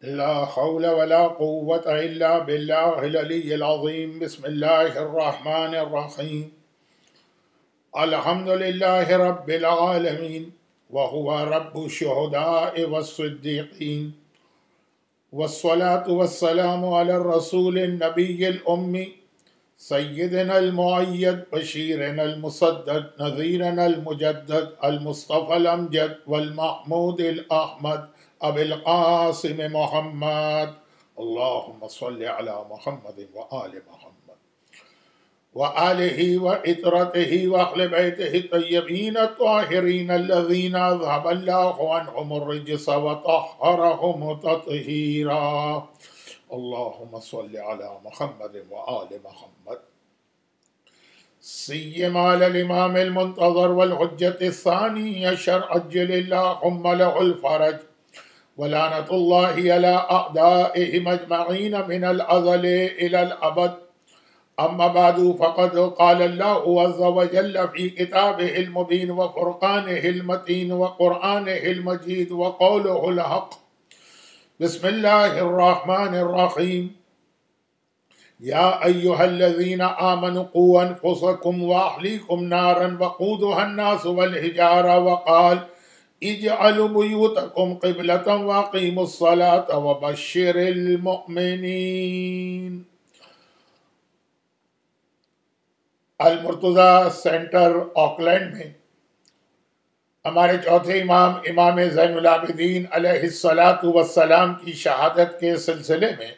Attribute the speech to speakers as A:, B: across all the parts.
A: لا حول ولا قوة إلا بالله العلي العظيم. بسم الله الرحمن الرحيم. الحمد لله رب العالمين وهو رب الشهداء والصديقين، والصلاة والسلام على الرسول النبي الأمي سيدنا المؤيد بشيرنا المصدق نذيرنا المجدد المصطفى الأمجد والمحمود الأحمد أبي القاسم محمد. اللهم صل على محمد وآل محمد وآله وإطرته وأهل بيته الطيبين الطاهرين الذين أذهب الله عنهم الرجس وطهرهم تطهيرا. اللهم صل على محمد وآل محمد سيما على الإمام المنتظر والحجة الثانية شرع عجل اللهم له الفرج، ولعنة الله على أعدائهم أجمعين من الأزل إلى الأبد. أما بعد، فقد قال الله عز وجل في كتابه المبين وفرقانه المتين وقرآنه المجيد وقوله الحق. بسم الله الرحمن الرحيم. يا أيها الذين آمنوا قوا أنفسكم وأهليكم نارا وقودها الناس والحجارة، وقال اجعلوا بيوتكم قبلة وأقيموا الصلاة وبشر المؤمنين. المرتضی سینٹر آکلینڈ میں ہمارے چوتھے امام امام زین العابدین علیہ الصلاۃ والسلام کی شہادت کے سلسلے میں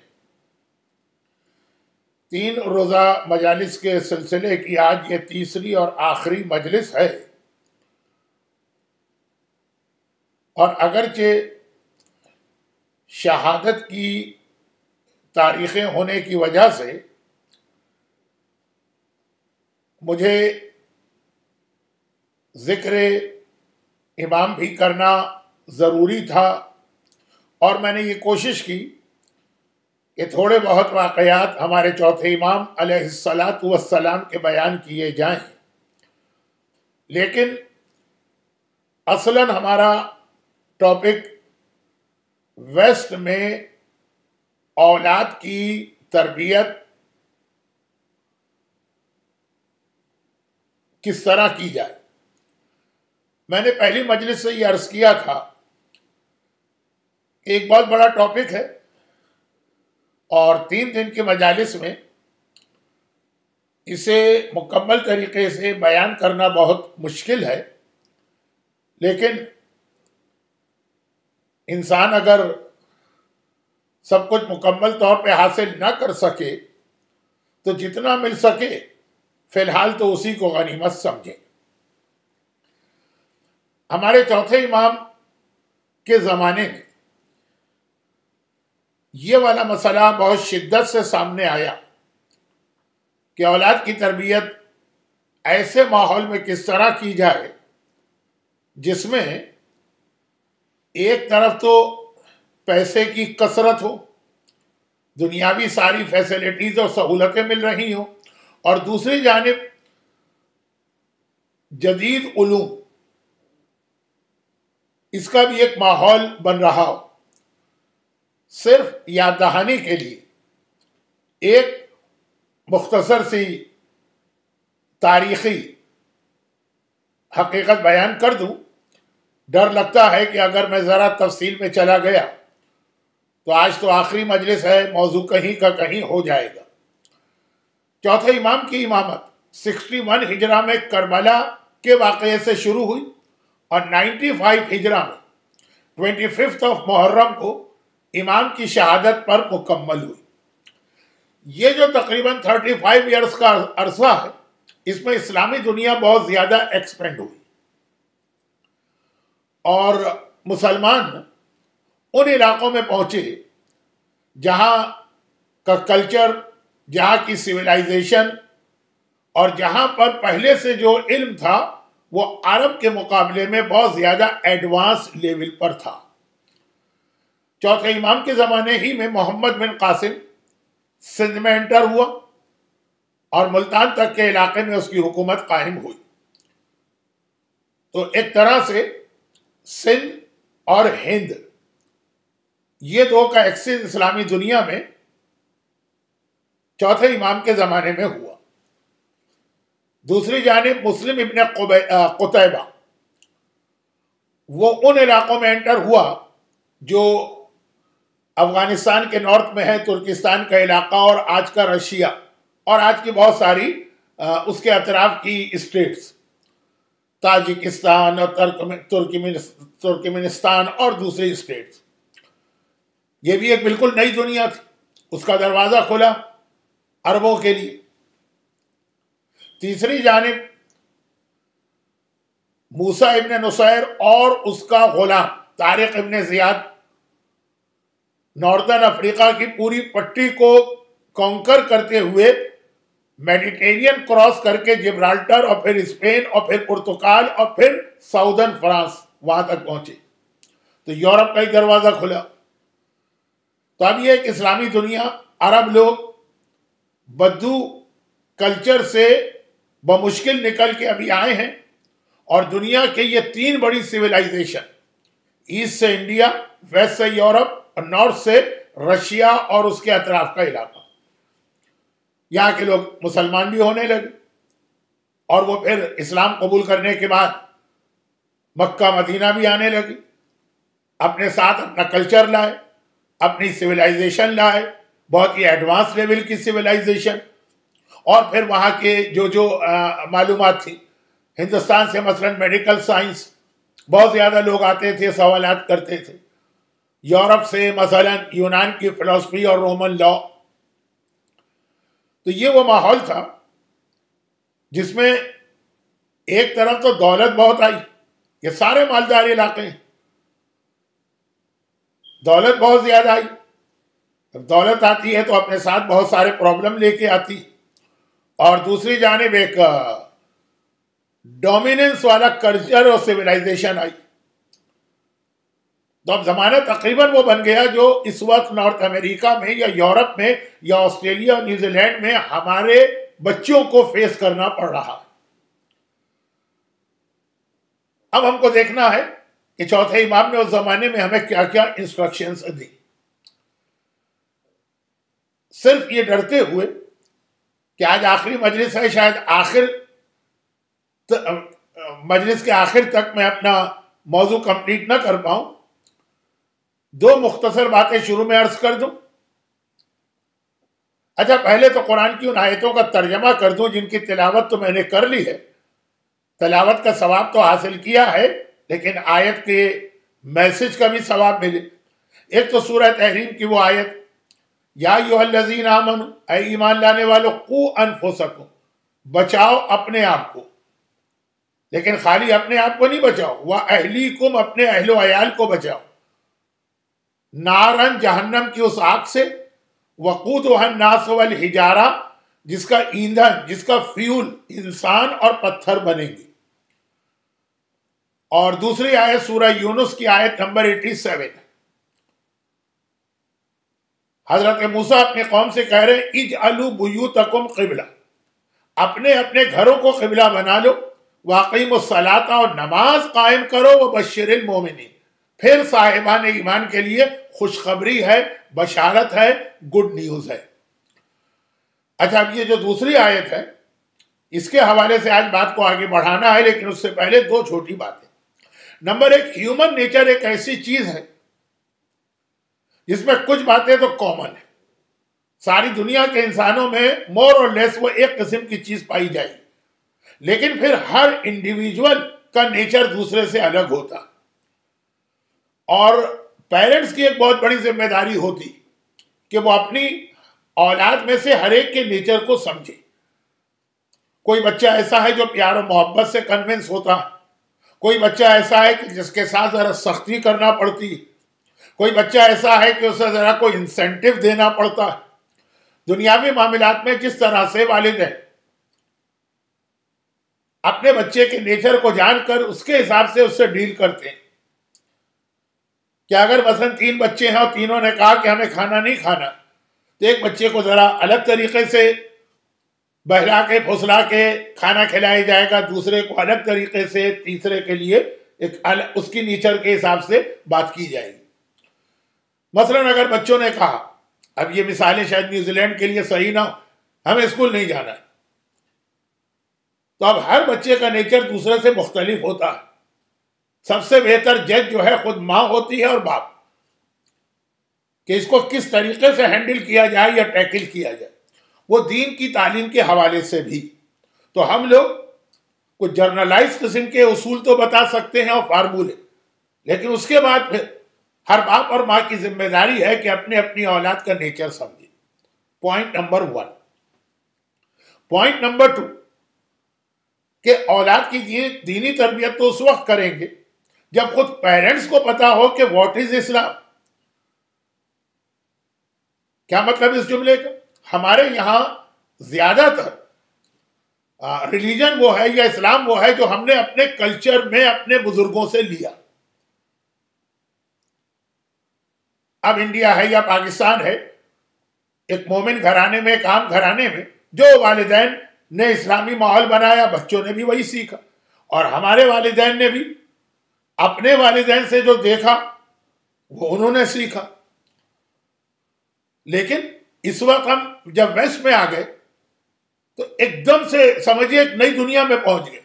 A: 3 روزہ مجالس کے سلسلے کی آج یہ تیسری اور آخری مجلس ہے، اور اگرچہ شہادت کی تاریخیں ہونے کی وجہ سے مجھے ذکر امام بھی کرنا ضروری تھا، اور میں نے یہ کوشش کی کہ تھوڑے بہت واقعات ہمارے چوتھے امام علیہ الصلاۃ والسلام کے بیان کیے جائیں، لیکن اصلاً ہمارا ٹاپک ویسٹ میں اولاد کی تربیت کس طرح کی جائے۔ میں نے پہلی مجلس سے یہ عرض کیا تھا کہ ایک بہت بڑا ٹاپک ہے، اور 3 دن کے مجالس میں اسے مکمل طریقے سے بیان کرنا بہت مشکل ہے، لیکن انسان اگر سب کچھ مکمل طور پہ حاصل نہ کر سکے تو جتنا مل سکے فی الحال تو اسی کو غنیمت سمجھے۔ ہمارے چوتھے امام کے زمانے میں یہ والا مسئلہ بہت شدت سے سامنے آیا کہ اولاد کی تربیت ایسے ماحول میں کس طرح کی جائے جس میں ایک طرف تو پیسے کی کثرت ہو، دنیاوی ساری فیسلٹیز اور سہولتیں مل رہی ہوں، اور دوسری جانب جدید علوم اس کا بھی ایک ماحول بن رہا ہو۔ صرف یاد دہانی کے لیے ایک مختصر سی تاریخی حقیقت بیان کر دوں۔ ڈر لگتا ہے کہ اگر میں ذرا تفصیل میں چلا گیا تو آج تو آخری مجلس ہے، موضوع کہیں کا کہیں ہو جائے گا۔ چوتھے امام کی امامت 61 ہجرہ میں کربلا کے واقعے سے شروع ہوئی، اور 95 ہجرہ میں 25 محرم کو امام کی شہادت پر مکمل ہوئی۔ یہ جو تقریباً 35 ایئرز کا عرصہ ہے، اس میں اسلامی دنیا بہت زیادہ ایکسپینڈ ہوئی، اور مسلمان ان علاقوں میں پہنچے جہاں کا کلچر، جہاں کی سویلائزیشن، اور جہاں پر پہلے سے جو علم تھا وہ عرب کے مقابلے میں بہت زیادہ ایڈوانس لیول پر تھا۔ چوتھے امام کے زمانے ہی میں محمد بن قاسم سندھ میں انٹر ہوا، اور ملتان تک کے علاقے میں اس کی حکومت قائم ہوئی۔ تو ایک طرح سے سندھ اور ہند یہ دو کا ایکسس اسلامی دنیا میں چوتھے امام کے زمانے میں ہوا. دوسری جانب مسلم ابن قتیبہ وہ ان علاقوں میں انٹر ہوا جو افغانستان کے نارتھ میں ہے، ترکستان کا علاقہ اور آج کا رشیا اور آج کی بہت ساری اس کے اطراف کی اسٹیٹس، تاجکستان اور ترکمنستان اور دوسری اسٹیٹس. یہ بھی ایک بالکل نئی دنیا تھی، اس کا دروازہ کھلا عربوں کے لیے. تیسری جانب موسیٰ ابن نصیر اور اس کا غلام طارق ابن زیاد ناردرن افریقہ کی پوری پٹی کو کانکر کرتے ہوئے میڈیٹرینین کراس کر کے جبرالٹر اور پھر اسپین اور پھر پرتگال اور پھر ساؤدرن فرانس وہاں تک پہنچے. تو یورپ کا ہی دروازہ کھلا. تو اب یہ ایک اسلامی دنیا، عرب لوگ بدو کلچر سے بمشکل نکل کے ابھی آئے ہیں، اور دنیا کے یہ تین بڑی سویلائزیشن، ایسٹ سے انڈیا، ویسٹ سے یورپ اور نارتھ سے رشیا اور اس کے اطراف کا علاقہ، یہاں کے لوگ مسلمان بھی ہونے لگے، اور وہ پھر اسلام قبول کرنے کے بعد مکہ مدینہ بھی آنے لگے، اپنے ساتھ اپنا کلچر لائے، اپنی سویلائزیشن لائے، بہت ہی ایڈوانس لیول کی سویلائزیشن. اور پھر وہاں کے جو معلومات تھی، ہندوستان سے مثلا میڈیکل سائنس بہت زیادہ لوگ آتے تھے، سوالات کرتے تھے. یورپ سے مثلا یونان کی فلسفی اور رومن لا. تو یہ وہ ماحول تھا جس میں ایک طرف تو دولت بہت آئی، یہ سارے مالدار علاقے ہیں، دولت بہت زیادہ آئی. جب دولت آتی ہے تو اپنے ساتھ بہت سارے پرابلم لے کے آتی، اور دوسری جانب ایک ڈومیننس والا کلچر اور سویلائزیشن آئی. تو اب زمانہ تقریباً وہ بن گیا جو اس وقت نارتھ امریکہ میں یا یورپ میں یا آسٹریلیا اور نیوزی لینڈ میں ہمارے بچوں کو فیس کرنا پڑ رہا ہے. اب ہم کو دیکھنا ہے کہ چوتھے امام نے اس زمانے میں ہمیں کیا کیا انسٹرکشنز دی. صرف یہ ڈرتے ہوئے کہ آج آخری مجلس ہے، شاید مجلس کے آخر تک میں اپنا موضوع کمپلیٹ نہ کر پاؤں، دو مختصر باتیں شروع میں عرض کر دوں. اچھا، پہلے تو قرآن کی ان آیتوں کا ترجمہ کر دوں جن کی تلاوت تو میں نے کر لی ہے، تلاوت کا ثواب تو حاصل کیا ہے، لیکن آیت کے میسج کا بھی ثواب ملے. ایک تو سورہ تحریم کی وہ آیت، یا ایھا الذین آمنوا، اے ایمان لانے والو، قوا انفسکم، بچاؤ اپنے آپ کو. لیکن خالی اپنے آپ کو نہیں بچاؤ، واہلیکم، اپنے اہل و عیال کو بچاؤ، نارن، جہنم کی اس آگ سے، وقودھا الناس والحجارہ، جس کا ایندھن، جس کا فیول انسان اور پتھر بنیں گے. اور دوسری آیت سورہ یونس کی آیت نمبر 87، حضرت موسیٰ اپنی قوم سے کہہ رہے ہیں اجعلوا بیوتکم قبلہ، اپنے اپنے گھروں کو قبلہ بنا لو، واقیموا الصلاۃ، اور نماز قائم کرو، وبشر المؤمنین، پھر صاحبان ایمان کے لیے خوشخبری ہے، بشارت ہے، گڈ نیوز ہے. اچھا، اب یہ جو دوسری آیت ہے اس کے حوالے سے آج بات کو آگے بڑھانا ہے، لیکن اس سے پہلے دو چھوٹی باتیں. نمبر ایک، ہیومن نیچر ایک ایسی چیز ہے جس میں کچھ باتیں تو کامن ہیں، ساری دنیا کے انسانوں میں مور اور لیس وہ ایک قسم کی چیز پائی جائے گی، لیکن پھر ہر انڈیویجول کا نیچر دوسرے سے الگ ہوتا. اور پیرنٹس کی ایک بہت بڑی ذمہ داری ہوتی کہ وہ اپنی اولاد میں سے ہر ایک کے نیچر کو سمجھے. کوئی بچہ ایسا ہے جو پیار و محبت سے کنونس ہوتا ہے، کوئی بچہ ایسا ہے کہ جس کے ساتھ ذرا سختی کرنا پڑتی ہے، کوئی بچہ ایسا ہے کہ اسے ذرا کوئی انسینٹیو دینا پڑتا ہے. دنیاوی معاملات میں جس طرح سے والدین اپنے بچے کے نیچر کو جان کر اس کے حساب سے اس سے ڈیل کرتے ہیں. کہ اگر مثلا 3 بچے ہیں اور تینوں نے کہا کہ ہمیں کھانا نہیں کھانا، تو ایک بچے کو ذرا الگ طریقے سے بہلا کے پھسلا کے کھانا کھلایا جائے گا، دوسرے کو الگ طریقے سے، تیسرے کے لیے ایک اس کی نیچر کے حساب سے بات کی جائے گی. مثلاً اگر بچوں نے کہا، اب یہ مثالیں شاید نیوزی لینڈ کے لیے صحیح نہ ہو، ہمیں اسکول نہیں جانا ہے، تو اب ہر بچے کا نیچر دوسرے سے مختلف ہوتا ہے. سب سے بہتر جج جو ہے خود ماں ہوتی ہے اور باپ، کہ اس کو کس طریقے سے ہینڈل کیا جائے یا ٹیکل کیا جائے، وہ دین کی تعلیم کے حوالے سے بھی. تو ہم لوگ کچھ جرنلائز قسم کے اصول تو بتا سکتے ہیں اور فارمولے، لیکن اس کے بعد پھر ہر باپ اور ماں کی ذمہ داری ہے کہ اپنی اولاد کا نیچر سمجھے. Point number 1. پوائنٹ نمبر 2 کہ اولاد کی دینی تربیت تو اس وقت کریں گے جب خود پیرنٹس کو پتا ہو کہ واٹ از اسلام. کیا مطلب اس جملے کا؟ ہمارے یہاں زیادہ تر ریلیجن وہ ہے یا اسلام وہ ہے جو ہم نے اپنے کلچر میں اپنے بزرگوں سے لیا. اب انڈیا ہے یا پاکستان ہے، ایک مومن گھرانے میں، ایک عام گھرانے میں جو والدین نے اسلامی ماحول بنایا، بچوں نے بھی وہی سیکھا. اور ہمارے والدین نے بھی اپنے والدین سے جو دیکھا وہ انہوں نے سیکھا. لیکن اس وقت ہم جب ویسٹ میں آ گئے تو ایک دم سے سمجھیے ایک نئی دنیا میں پہنچ گئے،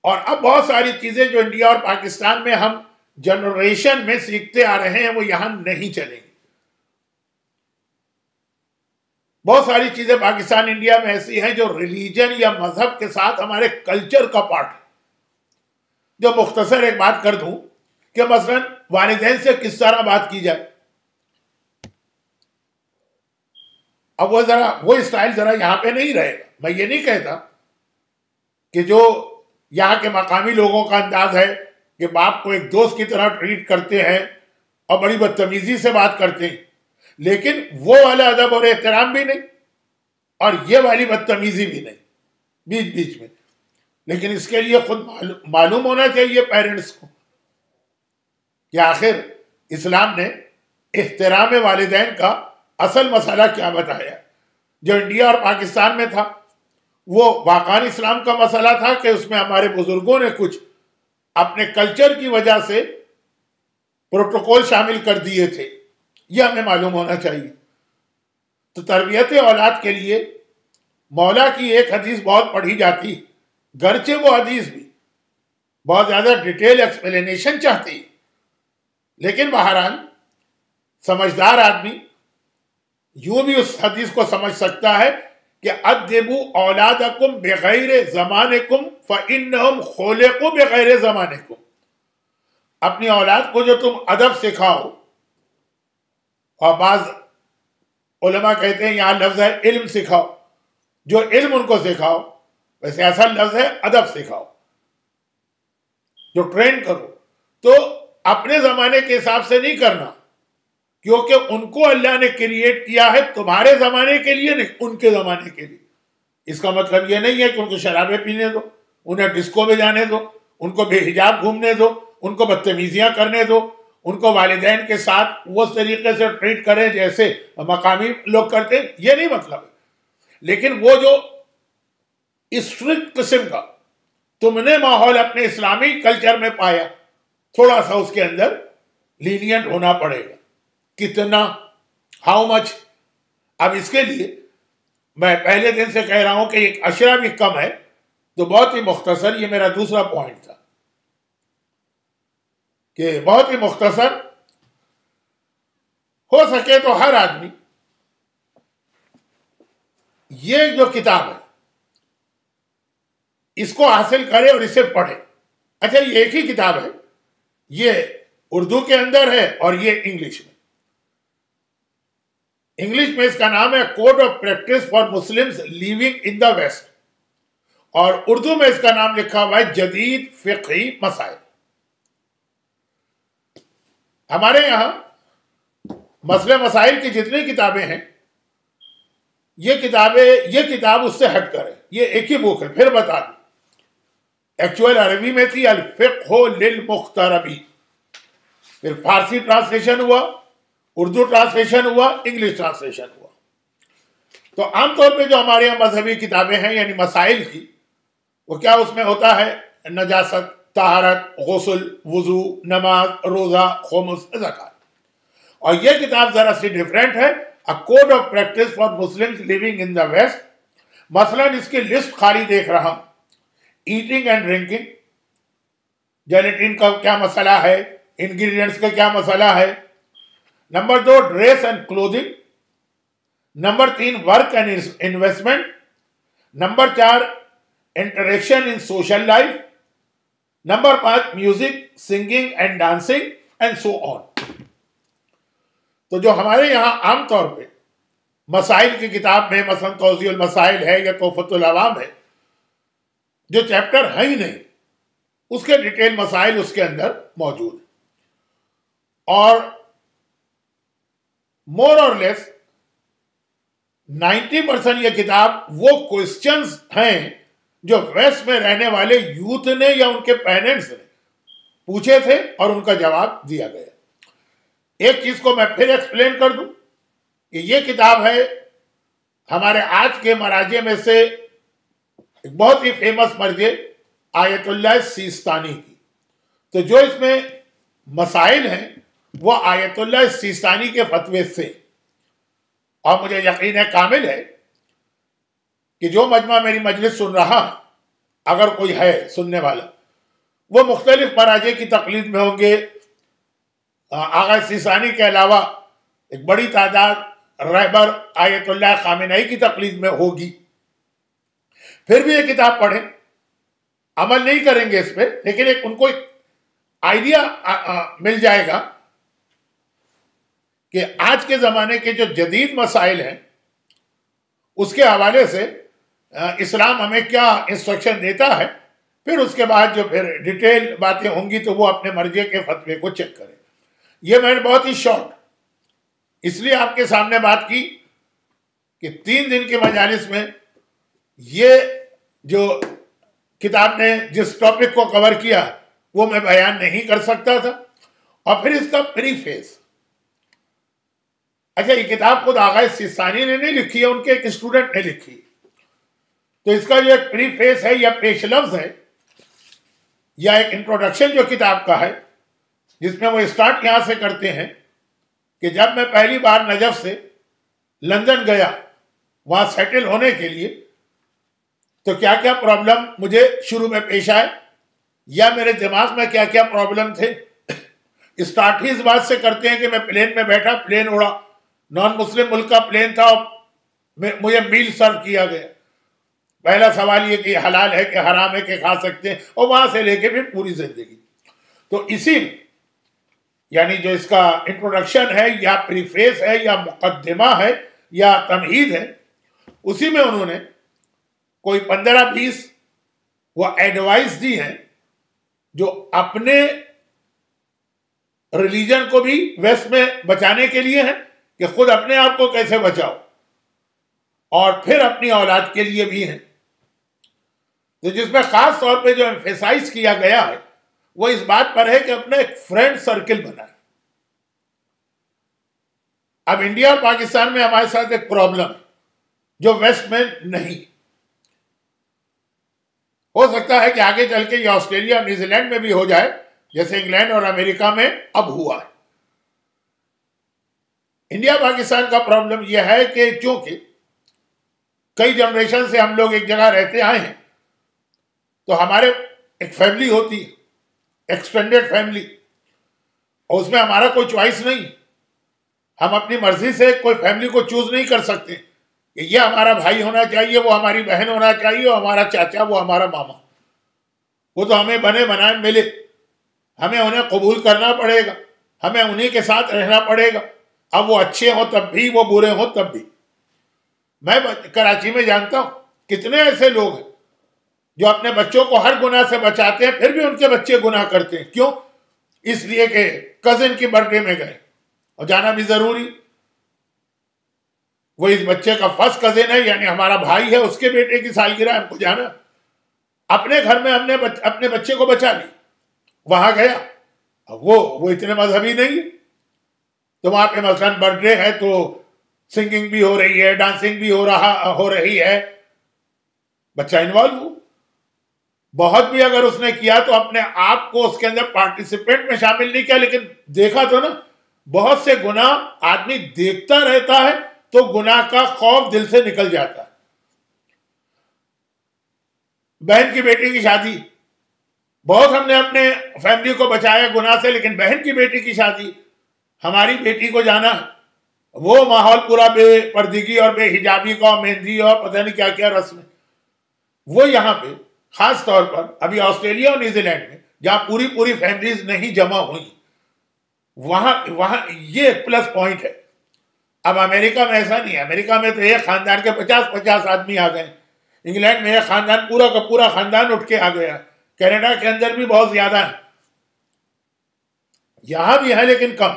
A: اور اب بہت ساری چیزیں جو انڈیا اور پاکستان میں ہم جنریشن میں سیکھتے آ رہے ہیں وہ یہاں نہیں چلیں گی. بہت ساری چیزیں پاکستان انڈیا میں ایسی ہیں جو ریلیجن یا مذہب کے ساتھ ہمارے کلچر کا پارٹ ہے. جو مختصر ایک بات کر دوں کہ مثلا والدین سے کس طرح بات کی جائے. اب وہ اسٹائل ذرا یہاں پہ نہیں رہے گا. میں یہ نہیں کہتا کہ جو یہاں کے مقامی لوگوں کا انداز ہے کہ باپ کو ایک دوست کی طرح ٹریٹ کرتے ہیں اور بڑی بدتمیزی سے بات کرتے ہیں، لیکن وہ والا ادب اور احترام بھی نہیں اور یہ والی بدتمیزی بھی نہیں، بیچ بیچ میں. لیکن اس کے لیے خود معلوم ہونا چاہیے پیرنٹس کو کہ آخر اسلام نے احترام والدین کا اصل مسئلہ کیا بتایا. جو انڈیا اور پاکستان میں تھا وہ واقعی اسلام کا مسئلہ تھا کہ اس میں ہمارے بزرگوں نے کچھ اپنے کلچر کی وجہ سے پروٹوکول شامل کر دیے تھے. یہ ہمیں معلوم ہونا چاہیے. تو تربیت اولاد کے لیے مولا کی ایک حدیث بہت پڑھی جاتی، گرچہ وہ حدیث بھی بہت زیادہ ڈیٹیل ایکسپلینیشن چاہتی، لیکن بہرحال سمجھدار آدمی یوں بھی اس حدیث کو سمجھ سکتا ہے کہ ادبوا اولادکم بغیر زمانکم فانہم خلقوا بغیر زمانکم. اپنی اولاد کو جو تم ادب سکھاؤ، اور بعض علماء کہتے ہیں یہاں لفظ ہے علم سکھاؤ، جو علم ان کو سکھاؤ، ویسے اصل لفظ ہے ادب سکھاؤ، جو ٹرین کرو. تو اپنے زمانے کے حساب سے نہیں کرنا، کیونکہ ان کو اللہ نے کریٹ کیا ہے تمہارے زمانے کے لیے نہیں، ان کے زمانے کے لیے. اس کا مطلب یہ نہیں ہے کہ ان کو شرابیں پینے دو، انہیں ڈسکو میں جانے دو، ان کو بے حجاب گھومنے دو، ان کو بدتمیزیاں کرنے دو، ان کو والدین کے ساتھ وہ طریقے سے ٹریٹ کریں جیسے مقامی لوگ کرتے ہیں. یہ نہیں مطلب ہے. لیکن وہ جو اسٹرکٹ قسم کا تم نے ماحول اپنے اسلامی کلچر میں پایا، تھوڑا سا اس کے اندر لینینٹ ہونا پڑے گا. کتنا، ہاؤ مچ؟ اب اس کے لیے میں پہلے دن سے کہہ رہا ہوں کہ ایک اشرا بھی کم ہے، تو بہت ہی مختصر، یہ میرا دوسرا پوائنٹ تھا کہ بہت ہی مختصر ہو سکے تو ہر آدمی یہ جو کتاب ہے اس کو حاصل کرے اور اسے پڑھے. اچھا، یہ ایک ہی کتاب ہے، یہ اردو کے اندر ہے اور یہ انگلش میں. انگلش میں اس کا نام ہے code of practice for Muslims living in the West, اور اردو میں اس کا نام لکھا ہوا ہے جدید فقہی مسائل. ہمارے یہاں مسئلے مسائل کی جتنی کتابیں ہیں، یہ کتاب اس سے ہٹ کر ہے. یہ ایک ہی بک ہے. پھر بتا دوں، ایکچوئل عربی میں تھی الفقہ للمغتربین، پھر فارسی ٹرانسلیشن ہوا، اردو ٹرانسلیشن ہوا، انگلش ٹرانسلیشن ہوا. تو عام طور پہ جو ہمارے یہاں مذہبی کتابیں ہیں یعنی مسائل کی، وہ کیا اس میں ہوتا ہے؟ نجاست، طہارت، غسل، وضو، نماز، روزہ، خمس، زکات. اور یہ کتاب ذرا سی ڈیفرنٹ ہے، a code of practice for Muslims living in the West. مثلاً اس کی لسٹ خالی دیکھ رہا ہوں. ایٹنگ اینڈ ڈرنکنگ، جیلیٹن کا کیا مسئلہ ہے، انگریڈینٹس کا کیا مسئلہ ہے. Number 2 dress and clothing. Number 3 work and investment. Number 4 interaction in social life. Number 5 music, singing and dancing and so on. تو جو ہمارے یہاں عام طور پہ مسائل کی کتاب میں مثلا توضیح المسائل ہے یا تحفۃ العوام ہے، جو چیپٹر ہے ہی نہیں، اس کے ڈیٹیل مسائل اس کے اندر موجود ہیں. اور مور اور لیس 90% یہ کتاب وہ کوسچنز ہیں جو ویسٹ میں رہنے والے یوتھ نے یا ان کے پیرنٹس نے پوچھے تھے اور ان کا جواب دیا گیا. ایک چیز کو میں پھر ایکسپلین کر دوں کہ یہ کتاب ہے ہمارے آج کے مراجع میں سے ایک بہت ہی فیمس مرجع آیت اللہ سیستانی کی. تو جو اس میں مسائل ہیں وہ آیت اللہ سیستانی کے فتوے سے، اور مجھے یقین کامل ہے کہ جو مجمع میری مجلس سن رہا ہے، اگر کوئی ہے سننے والا، وہ مختلف مراجع کی تقلید میں ہوں گے. آغا سیستانی کے علاوہ ایک بڑی تعداد رہبر آیت اللہ خامنئی کی تقلید میں ہوگی. پھر بھی یہ کتاب پڑھیں، عمل نہیں کریں گے اس پہ، لیکن ان کو ایک آئیڈیا مل جائے گا کہ آج کے زمانے کے جو جدید مسائل ہیں اس کے حوالے سے اسلام ہمیں کیا انسٹرکشن دیتا ہے. پھر اس کے بعد جو پھر ڈیٹیل باتیں ہوں گی تو وہ اپنے مرجع کے فتوے کو چیک کریں. یہ میں نے بہت ہی شارٹ اس لیے آپ کے سامنے بات کی کہ 3 دن کے مجالس میں یہ جو کتاب نے جس ٹاپک کو کور کیا وہ میں بیان نہیں کر سکتا تھا. اور پھر اس کا پریفیس. اچھا، یہ کتاب خود آغا سیستانی نے نہیں لکھی ہے، ان کے ایک اسٹوڈنٹ نے لکھی. تو اس کا جو ایک پریفیس ہے یا پیش لفظ ہے یا ایک انٹروڈکشن جو کتاب کا ہے، جس میں وہ اسٹارٹ یہاں سے کرتے ہیں کہ جب میں پہلی بار نجف سے لندن گیا وہاں سیٹل ہونے کے لیے تو کیا کیا پرابلم مجھے شروع میں پیش آئے یا میرے دماغ میں کیا کیا پرابلم تھے. اسٹارٹ ہی اس بات سے کرتے ہیں کہ میں پلین میں بیٹھا، پلین اڑا، نان مسلم ملک کا پلین تھا اور مجھے میل سرو کیا گیا. پہلا سوال یہ کہ حلال ہے کہ حرام ہے کہ کھا سکتے ہیں، اور وہاں سے لے کے پھر پوری زندگی. تو اسی میں یعنی جو اس کا انٹروڈکشن ہے یا پریفیس ہے یا مقدمہ ہے یا تمہید ہے، اسی میں انہوں نے کوئی 15-20 وہ ایڈوائس دی ہیں جو اپنے ریلیجن کو بھی ویسٹ میں بچانے کے لیے ہیں کہ خود اپنے آپ کو کیسے بچاؤ، اور پھر اپنی اولاد کے لیے بھی ہیں. تو جس میں خاص طور پہ جو ایمفیسائز کیا گیا ہے وہ اس بات پر ہے کہ اپنا ایک فرینڈ سرکل بنائے. اب انڈیا اور پاکستان میں ہمارے ساتھ ایک پرابلم ہے جو ویسٹ میں نہیں. ہو سکتا ہے کہ آگے چل کے یہ آسٹریلیا اور نیوزی لینڈ میں بھی ہو جائے جیسے انگلینڈ اور امریکہ میں اب ہوا ہے. انڈیا پاکستان کا پرابلم یہ ہے کہ چونکہ کئی جنریشن سے ہم لوگ ایک جگہ رہتے آئے ہیں تو ہمارے ایک فیملی ہوتی ہے، ایکسٹینڈیڈ فیملی، اور اس میں ہمارا کوئی چوائس نہیں. ہم اپنی مرضی سے کوئی فیملی کو چوز نہیں کر سکتے کہ یہ ہمارا بھائی ہونا چاہیے، وہ ہماری بہن ہونا چاہیے، وہ ہمارا چاچا، وہ ہمارا ماما. وہ تو ہمیں بنے بنائے ملے، ہمیں انہیں قبول کرنا پڑے گا، ہمیں انہیں کے ساتھ رہنا پڑے گا. اب وہ اچھے ہوں تب بھی، وہ برے ہوں تب بھی. میں کراچی میں جانتا ہوں کتنے ایسے لوگ ہیں جو اپنے بچوں کو ہر گناہ سے بچاتے ہیں، پھر بھی ان کے بچے گناہ کرتے ہیں. کیوں؟ اس لیے کہ کزن کی برتھ ڈے میں گئے اور جانا بھی ضروری. وہ اس بچے کا فرسٹ کزن ہے، یعنی ہمارا بھائی ہے، اس کے بیٹے کی سالگرہ ہم کو جانا. اپنے گھر میں ہم نے اپنے بچے کو بچا لی، وہاں گیا. اب وہ اتنے مذہبی نہیں ہے، تو وہاں پہ مثلاً برتھ ڈے ہے تو سنگنگ بھی ہو رہی ہے، ڈانسنگ بھی ہو رہی ہے. بچہ انوالو ہو. بہت بھی اگر اس نے کیا تو اپنے آپ کو اس کے اندر پارٹیسپینٹ میں شامل نہیں کیا، لیکن دیکھا تو نا بہت سے گناہ آدمی دیکھتا رہتا ہے تو گناہ کا خوف دل سے نکل جاتا ہے. بہن کی بیٹی کی شادی، بہت ہم نے اپنے فیملی کو بچایا گناہ سے، لیکن بہن کی بیٹی کی شادی، ہماری بیٹی کو جانا، وہ ماحول پورا بے پردگی اور بے حجابی کا، مہندی اور پتہ نہیں کیا کیا رسم. وہ یہاں پہ خاص طور پر ابھی آسٹریلیا اور نیوزی لینڈ میں جہاں پوری فیملیز نہیں جمع ہوئی، وہاں یہ ایک پلس پوائنٹ ہے. اب امریکہ میں ایسا نہیں ہے. امریکہ میں تو ایک خاندان کے 50 آدمی آ گئے. انگلینڈ میں ایک خاندان پورا کا پورا خاندان اٹھ کے آ گیا. کینیڈا کے اندر بھی بہت زیادہ ہے. یہاں بھی ہے لیکن کم.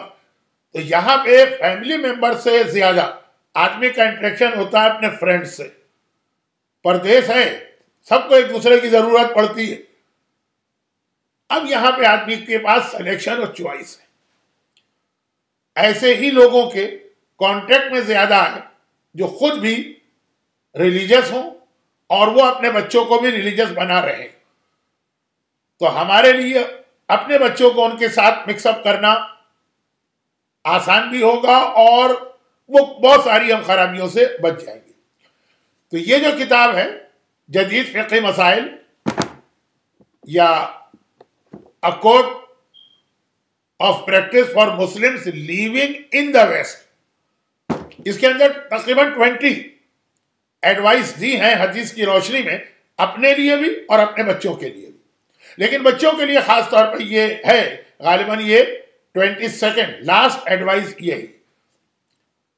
A: تو یہاں پہ فیملی ممبر سے زیادہ آدمی کا انٹریکشن ہوتا ہے اپنے فرینڈ سے. پردیس ہے، سب کو ایک دوسرے کی ضرورت پڑتی ہے. اب یہاں پہ آدمی کے پاس سلیکشن اور چوائس ہے. ایسے ہی لوگوں کے کانٹیکٹ میں زیادہ ہے جو خود بھی ریلیجس ہوں اور وہ اپنے بچوں کو بھی ریلیجس بنا رہے ہیں. تو ہمارے لیے اپنے بچوں کو ان کے ساتھ مکس اپ کرنا آسان بھی ہوگا اور وہ بہت ساری ہم خرابیوں سے بچ جائیں گے. تو یہ جو کتاب ہے جدید فقہی مسائل یا A Code of Practice for Muslims Living in the West، اس کے اندر تقریباً 20 ایڈوائس دی ہیں حدیث کی روشنی میں، اپنے لیے بھی اور اپنے بچوں کے لیے بھی. لیکن بچوں کے لیے خاص طور پر یہ ہے، غالباً یہ 22 لاسٹ ایڈوائس یہی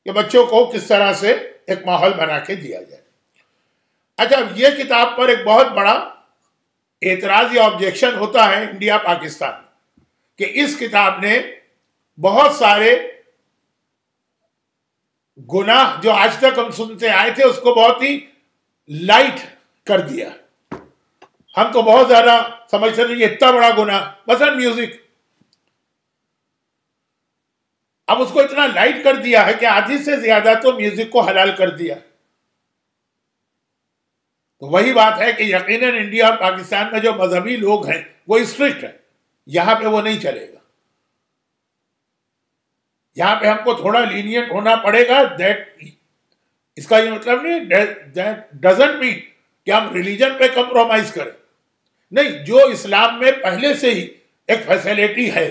A: کہ بچوں کو کس طرح سے ایک ماحول بنا کے دیا جائے. اچھا، اب یہ کتاب پر ایک بہت بڑا اعتراض یا آبجیکشن ہوتا ہے انڈیا پاکستان میں کہ اس کتاب نے بہت سارے گناہ جو آج تک ہم سنتے آئے تھے اس کو بہت ہی لائٹ کر دیا. ہم تو بہت زیادہ سمجھتے تھے یہ اتنا بڑا گناہ، مثلا میوزک، اب اس کو اتنا لائٹ کر دیا ہے کہ آدھی سے زیادہ تو میوزک کو حلال کر دیا. تو وہی بات ہے کہ یقیناً انڈیا اور پاکستان میں جو مذہبی لوگ ہیں وہ اسٹرکٹ ہیں. یہاں پہ وہ نہیں چلے گا. یہاں پہ ہم کو تھوڑا لینینٹ ہونا پڑے گا. اس کا یہ مطلب نہیں ڈزنٹ مین کہ ہم ریلیجن پہ کمپرومائز کریں. نہیں، جو اسلام میں پہلے سے ہی ایک فیسلٹی ہے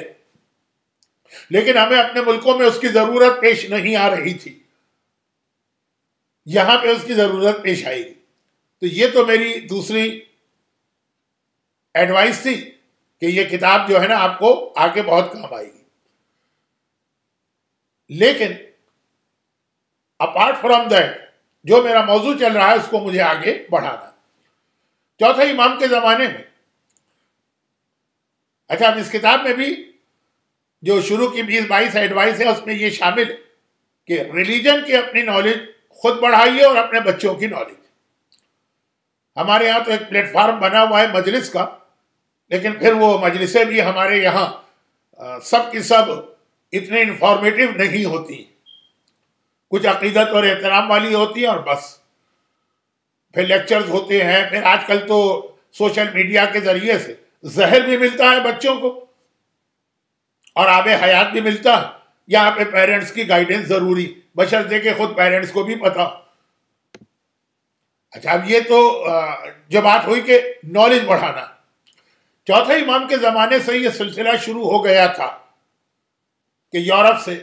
A: لیکن ہمیں اپنے ملکوں میں اس کی ضرورت پیش نہیں آ رہی تھی، یہاں پہ اس کی ضرورت پیش آئے گی. تو یہ تو میری دوسری ایڈوائس تھی کہ یہ کتاب جو ہے نا آپ کو آگے بہت کام آئے گی. لیکن اپارٹ فرام دیٹ جو میرا موضوع چل رہا ہے اس کو مجھے آگے بڑھانا. چوتھے امام کے زمانے میں، اچھا اب اس کتاب میں بھی جو شروع کی 20-22 ایڈوائس ہے اس میں یہ شامل ہے کہ ریلیجن کی اپنی نالج خود بڑھائیے اور اپنے بچوں کی نالج. ہمارے یہاں تو ایک پلیٹ فارم بنا ہوا ہے مجلس کا، لیکن پھر وہ مجلسیں بھی ہمارے یہاں سب کی سب اتنے انفارمیٹیو نہیں ہوتی. کچھ عقیدت اور احترام والی ہوتی ہیں اور بس. پھر لیکچرز ہوتے ہیں. پھر آج کل تو سوشل میڈیا کے ذریعے سے زہر بھی ملتا ہے بچوں کو اور آب حیات بھی ملتا ہے. یہاں پہ پیرنٹس کی گائیڈنس ضروری، بشرطے کہ خود پیرنٹس کو بھی پتا. اچھا اب یہ تو جو بات ہوئی کہ نالج بڑھانا. چوتھے امام کے زمانے سے یہ سلسلہ شروع ہو گیا تھا کہ یورپ سے،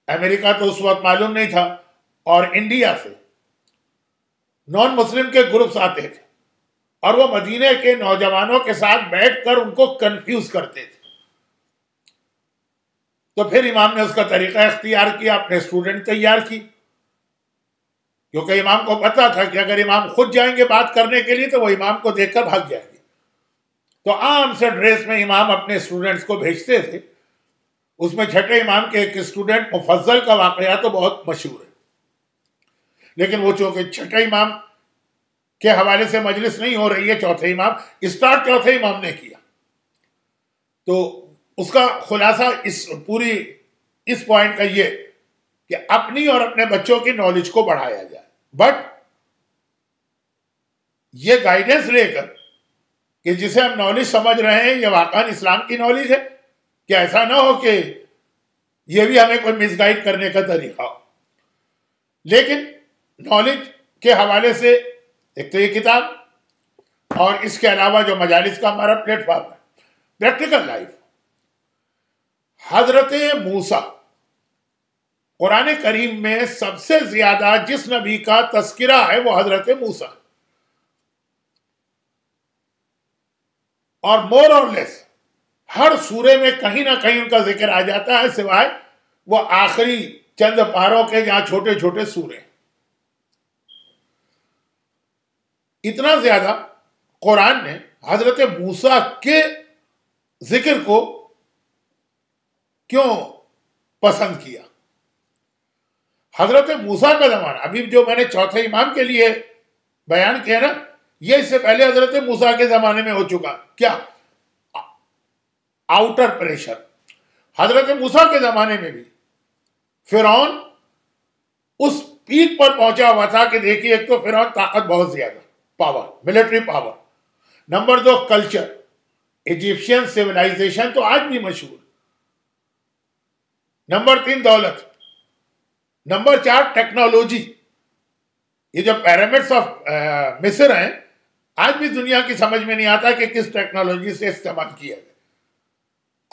A: امریکہ تو اس وقت معلوم نہیں تھا، اور انڈیا سے نان مسلم کے گروپس آتے تھے اور وہ مدینے کے نوجوانوں کے ساتھ بیٹھ کر ان کو کنفیوز کرتے تھے. تو پھر امام نے اس کا طریقہ اختیار کیا، اپنے اسٹوڈنٹ تیار کی، کیونکہ امام کو پتا تھا کہ اگر امام خود جائیں گے بات کرنے کے لیے تو وہ امام کو دیکھ کر بھاگ جائیں گے. تو عام سے ڈریس میں امام اپنے اسٹوڈنٹس کو بھیجتے تھے. اس میں چھٹے امام کے ایک اسٹوڈنٹ مفضل کا واقعہ تو بہت مشہور ہے، لیکن وہ چونکہ چھٹے امام کے حوالے سے مجلس نہیں ہو رہی ہے، چوتھے امام اسٹارٹ چوتھے امام نے کیا. تو اس کا خلاصہ اس پوائنٹ کا یہ کہ اپنی اور اپنے بچوں کی نالج کو بڑھایا جائے. بٹ یہ گائیڈنس لے کر کہ جسے ہم نالج سمجھ رہے ہیں یہ واقعاً اسلام کی نالج ہے، کہ ایسا نہ ہو کہ یہ بھی ہمیں کوئی مس گائڈ کرنے کا طریقہ ہو. لیکن نالج کے حوالے سے ایک تو یہ کتاب، اور اس کے علاوہ جو مجالس کا ہمارا پلیٹ فارم ہے، پریکٹیکل لائف. حضرت موسیٰ، قرآن کریم میں سب سے زیادہ جس نبی کا تذکرہ ہے وہ حضرت موسیٰ، اور مور اور لیس ہر سورے میں کہیں نہ کہیں ان کا ذکر آ جاتا ہے، سوائے وہ آخری چند پاروں کے جہاں چھوٹے چھوٹے سورے. اتنا زیادہ قرآن نے حضرت موسیٰ کے ذکر کو کیوں پسند کیا؟ حضرت موسیٰ کا زمانہ، ابھی جو میں نے چوتھے امام کے لیے بیان کیا نا، یہ اس سے پہلے حضرت موسیٰ کے زمانے میں ہو چکا. کیا؟ Outer pressure. حضرت موسیٰ کے زمانے میں بھی فرعون اس پیک پر پہنچا ہوا تھا کہ دیکھیے، ایک تو فرعون طاقت بہت زیادہ، power, military power. Number 2 culture, Egyptian civilisation تو آج بھی مشہور. نمبر 3 دولت. Number 4 technology. یہ جو پیرامڈس آف مصر ہیں، آج بھی دنیا کی سمجھ میں نہیں آتا کہ کس ٹیکنالوجی سے استعمال کیا گیا.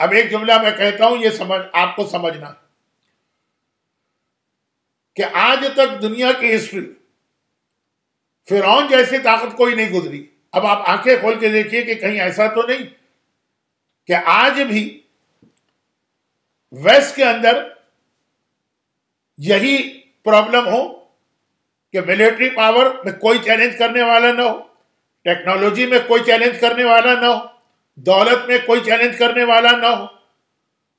A: اب ایک جملہ میں کہتا ہوں، یہ آپ کو سمجھنا کہ آج تک دنیا کی ہسٹری فرعون جیسی طاقت کوئی نہیں گزری. اب آپ آنکھیں کھول کے دیکھیے کہ کہیں ایسا تو نہیں کہ آج بھی ویسٹ کے اندر یہی پرابلم ہو کہ ملٹری پاور میں کوئی چیلنج کرنے والا نہ ہو، ٹیکنالوجی میں کوئی چیلنج کرنے والا نہ ہو، دولت میں کوئی چیلنج کرنے والا نہ ہو،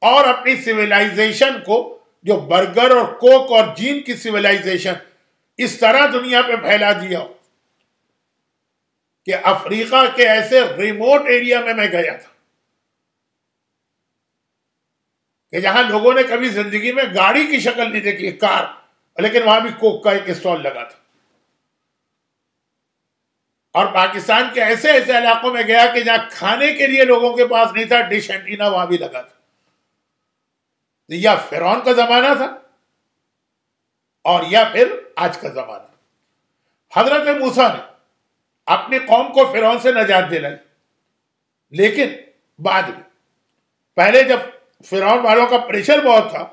A: اور اپنی سویلائزیشن کو، جو برگر اور کوک اور جین کی سویلائزیشن، اس طرح دنیا پہ پھیلا دیا ہو کہ افریقہ کے ایسے ریموٹ ایریا میں گیا تھا کہ جہاں لوگوں نے کبھی زندگی میں گاڑی کی شکل نہیں دیکھی، کار، لیکن وہاں بھی کوک کا ایک اسٹال لگا تھا. اور پاکستان کے ایسے ایسے علاقوں میں گیا کہ جہاں کھانے کے لیے لوگوں کے پاس نہیں تھا، ڈش اینٹینا وہاں بھی لگا تھا. یا فرعون کا زمانہ تھا اور یا پھر آج کا زمانہ. حضرت موسیٰ نے اپنی قوم کو فرعون سے نجات دلائی، لیکن بعد میں، پہلے جب فرعون والوں کا پریشر بہت تھا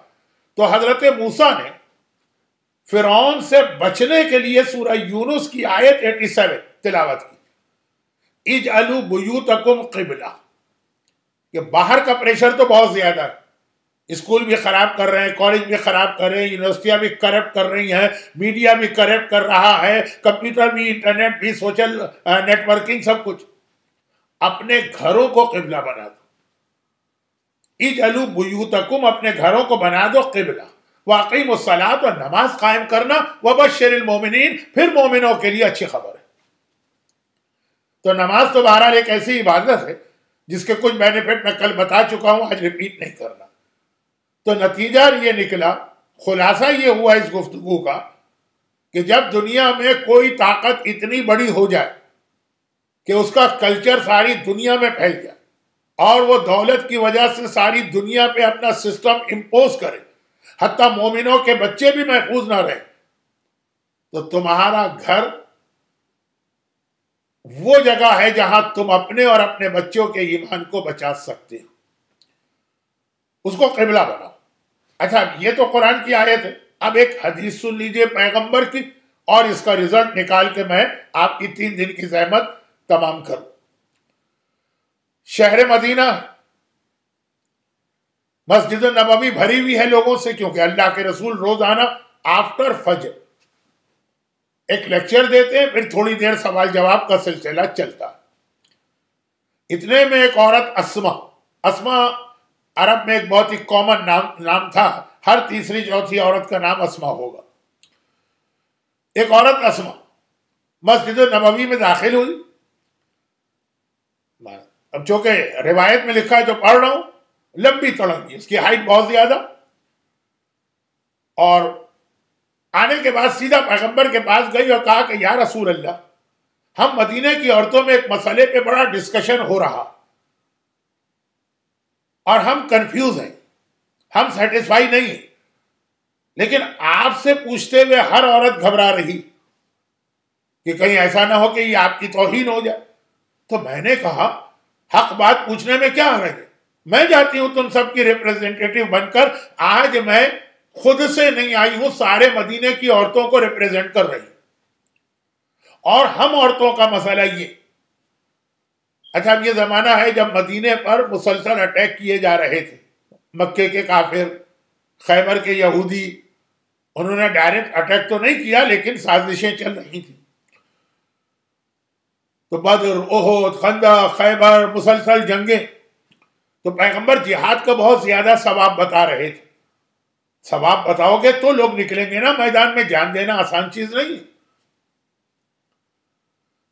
A: تو حضرت موسیٰ نے فرعون سے بچنے کے لیے سورہ یونس کی آیت 87 تلاوت کی، اجعلوا بیوتکم قبلہ، کہ باہر کا پریشر تو بہت زیادہ ہے، اسکول بھی خراب کر رہے ہیں، کالج بھی خراب کر رہے ہیں، یونیورسٹیاں بھی کرپٹ کر رہی ہیں، میڈیا بھی کرپٹ کر رہا ہے، کمپیوٹر بھی، انٹرنیٹ بھی، سوشل نیٹ ورکنگ، سب کچھ. اپنے گھروں کو قبلہ بنا دو. اجعلوا بیوتکم، اپنے گھروں کو بنا دو قبلہ. واقیموا الصلاۃ، اور نماز قائم کرنا. وبشر المومنین، پھر مومنوں کے لیے اچھی خبر ہے. تو نماز تو بہرحال ایک ایسی عبادت ہے جس کے کچھ بینیفٹ میں کل بتا چکا ہوں، آج ریپیٹ نہیں کرنا. تو نتیجہ یہ نکلا، خلاصہ یہ ہوا اس گفتگو کا کہ جب دنیا میں کوئی طاقت اتنی بڑی ہو جائے کہ اس کا کلچر ساری دنیا میں پھیل جائے اور وہ دولت کی وجہ سے ساری دنیا پہ اپنا سسٹم امپوز کرے، حتیٰ مومنوں کے بچے بھی محفوظ نہ رہے، تو تمہارا گھر وہ جگہ ہے جہاں تم اپنے اور اپنے بچوں کے ایمان کو بچا سکتے ہو. اس کو قبلہ بناؤ. اچھا، یہ تو قرآن کی آیت ہے. اب ایک حدیث سن لیجئے پیغمبر کی، اور اس کا رزلٹ نکال کے میں آپ کی 3 دن کی زحمت تمام کروں. شہر مدینہ، مسجد النبوی بھری ہوئی ہے لوگوں سے، کیونکہ اللہ کے رسول روزانہ آفٹر فجر ایک لیکچر دیتے ہیں، پھر تھوڑی دیر سوال جواب کا سلسلہ چلتا. اتنے میں ایک عورت اسما عرب میں ایک بہت ہی کامن نام تھا، ہر تیسری چوتھی عورت کا نام اسما ہوگا. ایک عورت اسما مسجد النبوی میں داخل ہوئی. اب چونکہ روایت میں لکھا ہے جو پڑھ رہا ہوں، لمبی تڑنگی، اس کی ہائٹ بہت زیادہ، اور آنے کے بعد سیدھا پیغمبر کے پاس گئی اور کہا کہ یا رسول اللہ، ہم مدینہ کی عورتوں میں ایک مسئلے پہ بڑا ڈسکشن ہو رہا اور ہم کنفیوز ہیں. ہم سیٹسفائی نہیں ہیں، لیکن آپ سے پوچھتے ہوئے ہر عورت گھبرا رہی کہ کہیں ایسا نہ ہو کہ یہ آپ کی توہین ہو جائے. تو میں نے کہا حق بات پوچھنے میں کیا حرج ہے؟ میں جاتی ہوں تم سب کی ریپریزنٹیٹیو بن کر. آج میں خود سے نہیں آئی ہوں، سارے مدینے کی عورتوں کو ریپریزنٹ کر رہی ہوں. اور ہم عورتوں کا مسئلہ یہ. اچھا اب یہ زمانہ ہے جب مدینے پر مسلسل اٹیک کیے جا رہے تھے، مکے کے کافر، خیبر کے یہودی، انہوں نے ڈائریکٹ اٹیک تو نہیں کیا لیکن سازشیں چل رہی تھیں. تو بدر، احد، خندق، خیبر، مسلسل جنگیں. تو پیغمبر جہاد کا بہت زیادہ ثواب بتا رہے تھے. ثواب بتاؤ گے تو لوگ نکلیں گے نا میدان میں. جان دینا آسان چیز نہیں ہے.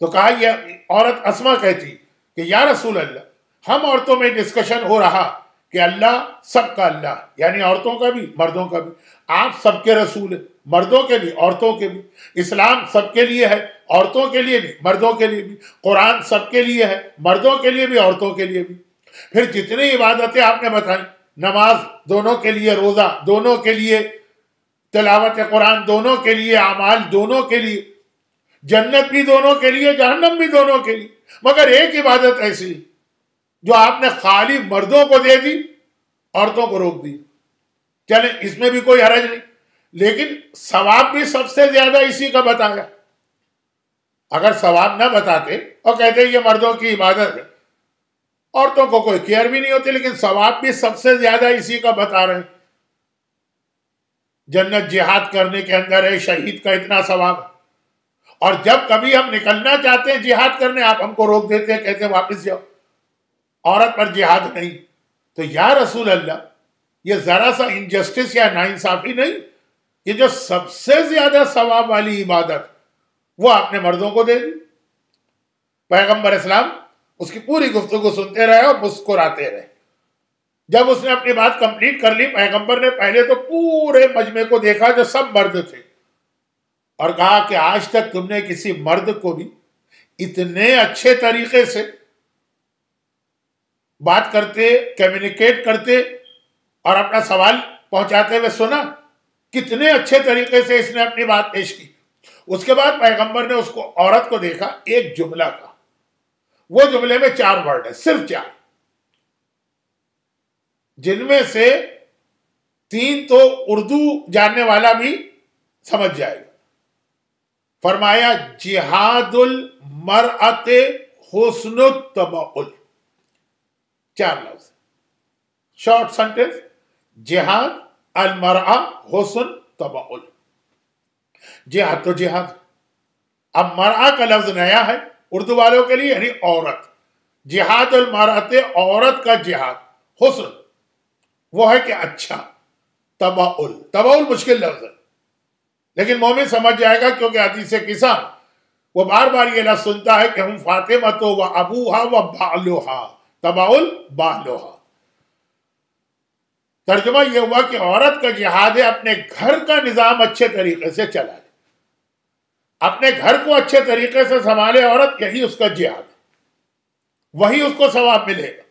A: تو کہا یہ عورت اسما کہتی کہ یا رسول اللہ، ہم عورتوں میں ڈسکشن ہو رہا کہ اللہ سب کا اللہ، یعنی عورتوں کا بھی مردوں کا بھی. آپ سب کے رسول ہیں، مردوں کے بھی عورتوں کے بھی. اسلام سب کے لیے ہے، عورتوں کے لیے بھی مردوں کے لیے بھی. قرآن سب کے لیے ہے، مردوں کے لیے بھی عورتوں کے لیے بھی. پھر جتنی عبادتیں آپ نے بتائیں، نماز دونوں کے لیے، روزہ دونوں کے لیے، تلاوت قرآن دونوں کے لیے، اعمال دونوں کے لیے، جنت بھی دونوں کے لیے، جہنم بھی دونوں کے لیے. مگر ایک عبادت ایسی جو آپ نے خالی مردوں کو دے دی، عورتوں کو روک دی. چلیں اس میں بھی کوئی حرج نہیں، لیکن ثواب بھی سب سے زیادہ اسی کا بتایا. اگر ثواب نہ بتاتے اور کہتے یہ مردوں کی عبادت ہے، عورتوں کو کوئی کیئر بھی نہیں ہوتی، لیکن ثواب بھی سب سے زیادہ اسی کا بتا رہے ہیں. جنت جہاد کرنے کے اندر ہے، شہید کا اتنا ثواب ہے. اور جب کبھی ہم نکلنا چاہتے ہیں جہاد کرنے، آپ ہم کو روک دیتے ہیں، کہتے ہیں واپس جاؤ، عورت پر جہاد نہیں. تو یا رسول اللہ، یہ ذرا سا انجسٹس یا ناانصافی نہیں؟ یہ جو سب سے زیادہ ثواب والی عبادت وہ آپ نے مردوں کو دے دی. پیغمبر اسلام اس کی پوری گفتگو سنتے رہے اور مسکراتے رہے. جب اس نے اپنی بات کمپلیٹ کر لی، پیغمبر نے پہلے تو پورے مجمع کو دیکھا جو سب مرد تھے، اور کہا کہ آج تک تم نے کسی مرد کو بھی اتنے اچھے طریقے سے بات کرتے، کمیونیکیٹ کرتے اور اپنا سوال پہنچاتے ہوئے سنا؟ کتنے اچھے طریقے سے اس نے اپنی بات پیش کی. اس کے بعد پیغمبر نے اس کو، عورت کو دیکھا، ایک جملہ کا، وہ جملے میں 4 ورڈ ہے، صرف 4، جن میں سے 3 تو اردو جاننے والا بھی سمجھ جائے گا. فرمایا جہاد المرأۃ حسن التبعل. 4 لفظ، شارٹ سنٹینس، جہاد المرأہ حسن تبعل. جہاد تو جہاد. اب مرأہ کا لفظ نیا ہے اردو والوں کے لیے، یعنی عورت. جہاد المرأۃ، عورت کا جہاد. حسن وہ ہے کہ اچھا. تبعل، تبعل مشکل لفظ ہے لیکن مومن سمجھ جائے گا، کیونکہ حدیث قصہ وہ بار بار یہ لفظ سنتا ہے کہ ہم فاطمہ و ابوہا و بالوہا. تبعل بالوہا. ترجمہ یہ ہوا کہ عورت کا جہاد ہے اپنے گھر کا نظام اچھے طریقے سے چلا لے، اپنے گھر کو اچھے طریقے سے سنبھالے عورت، یہی اس کا جہاد ہے، وہی اس کو ثواب ملے گا.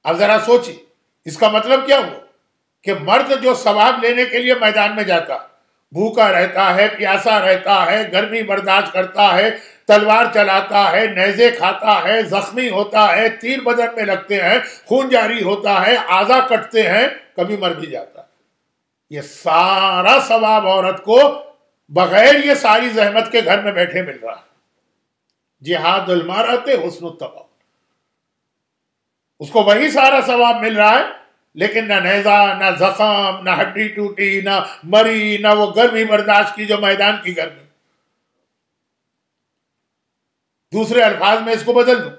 A: اب ذرا سوچی اس کا مطلب کیا ہوا کہ مرد جو ثواب لینے کے لیے میدان میں جاتا، بھوکا رہتا ہے، پیاسا رہتا ہے، گرمی برداشت کرتا ہے، تلوار چلاتا ہے، نیزے کھاتا ہے، زخمی ہوتا ہے، تیر بدن میں لگتے ہیں، خون جاری ہوتا ہے، اعضا کٹتے ہیں، کبھی مر بھی جاتا ہے، یہ سارا ثواب عورت کو بغیر یہ ساری زحمت کے گھر میں بیٹھے مل رہا ہے. جہاد المرأۃ حسن التبعل. اس کو وہی سارا ثواب مل رہا ہے، لیکن نہ نیزہ، نہ زخم، نہ ہڈی ٹوٹی، نہ مری، نہ وہ گرمی برداشت کی جو میدان کی گرمی. دوسرے الفاظ میں اس کو بدل دوں،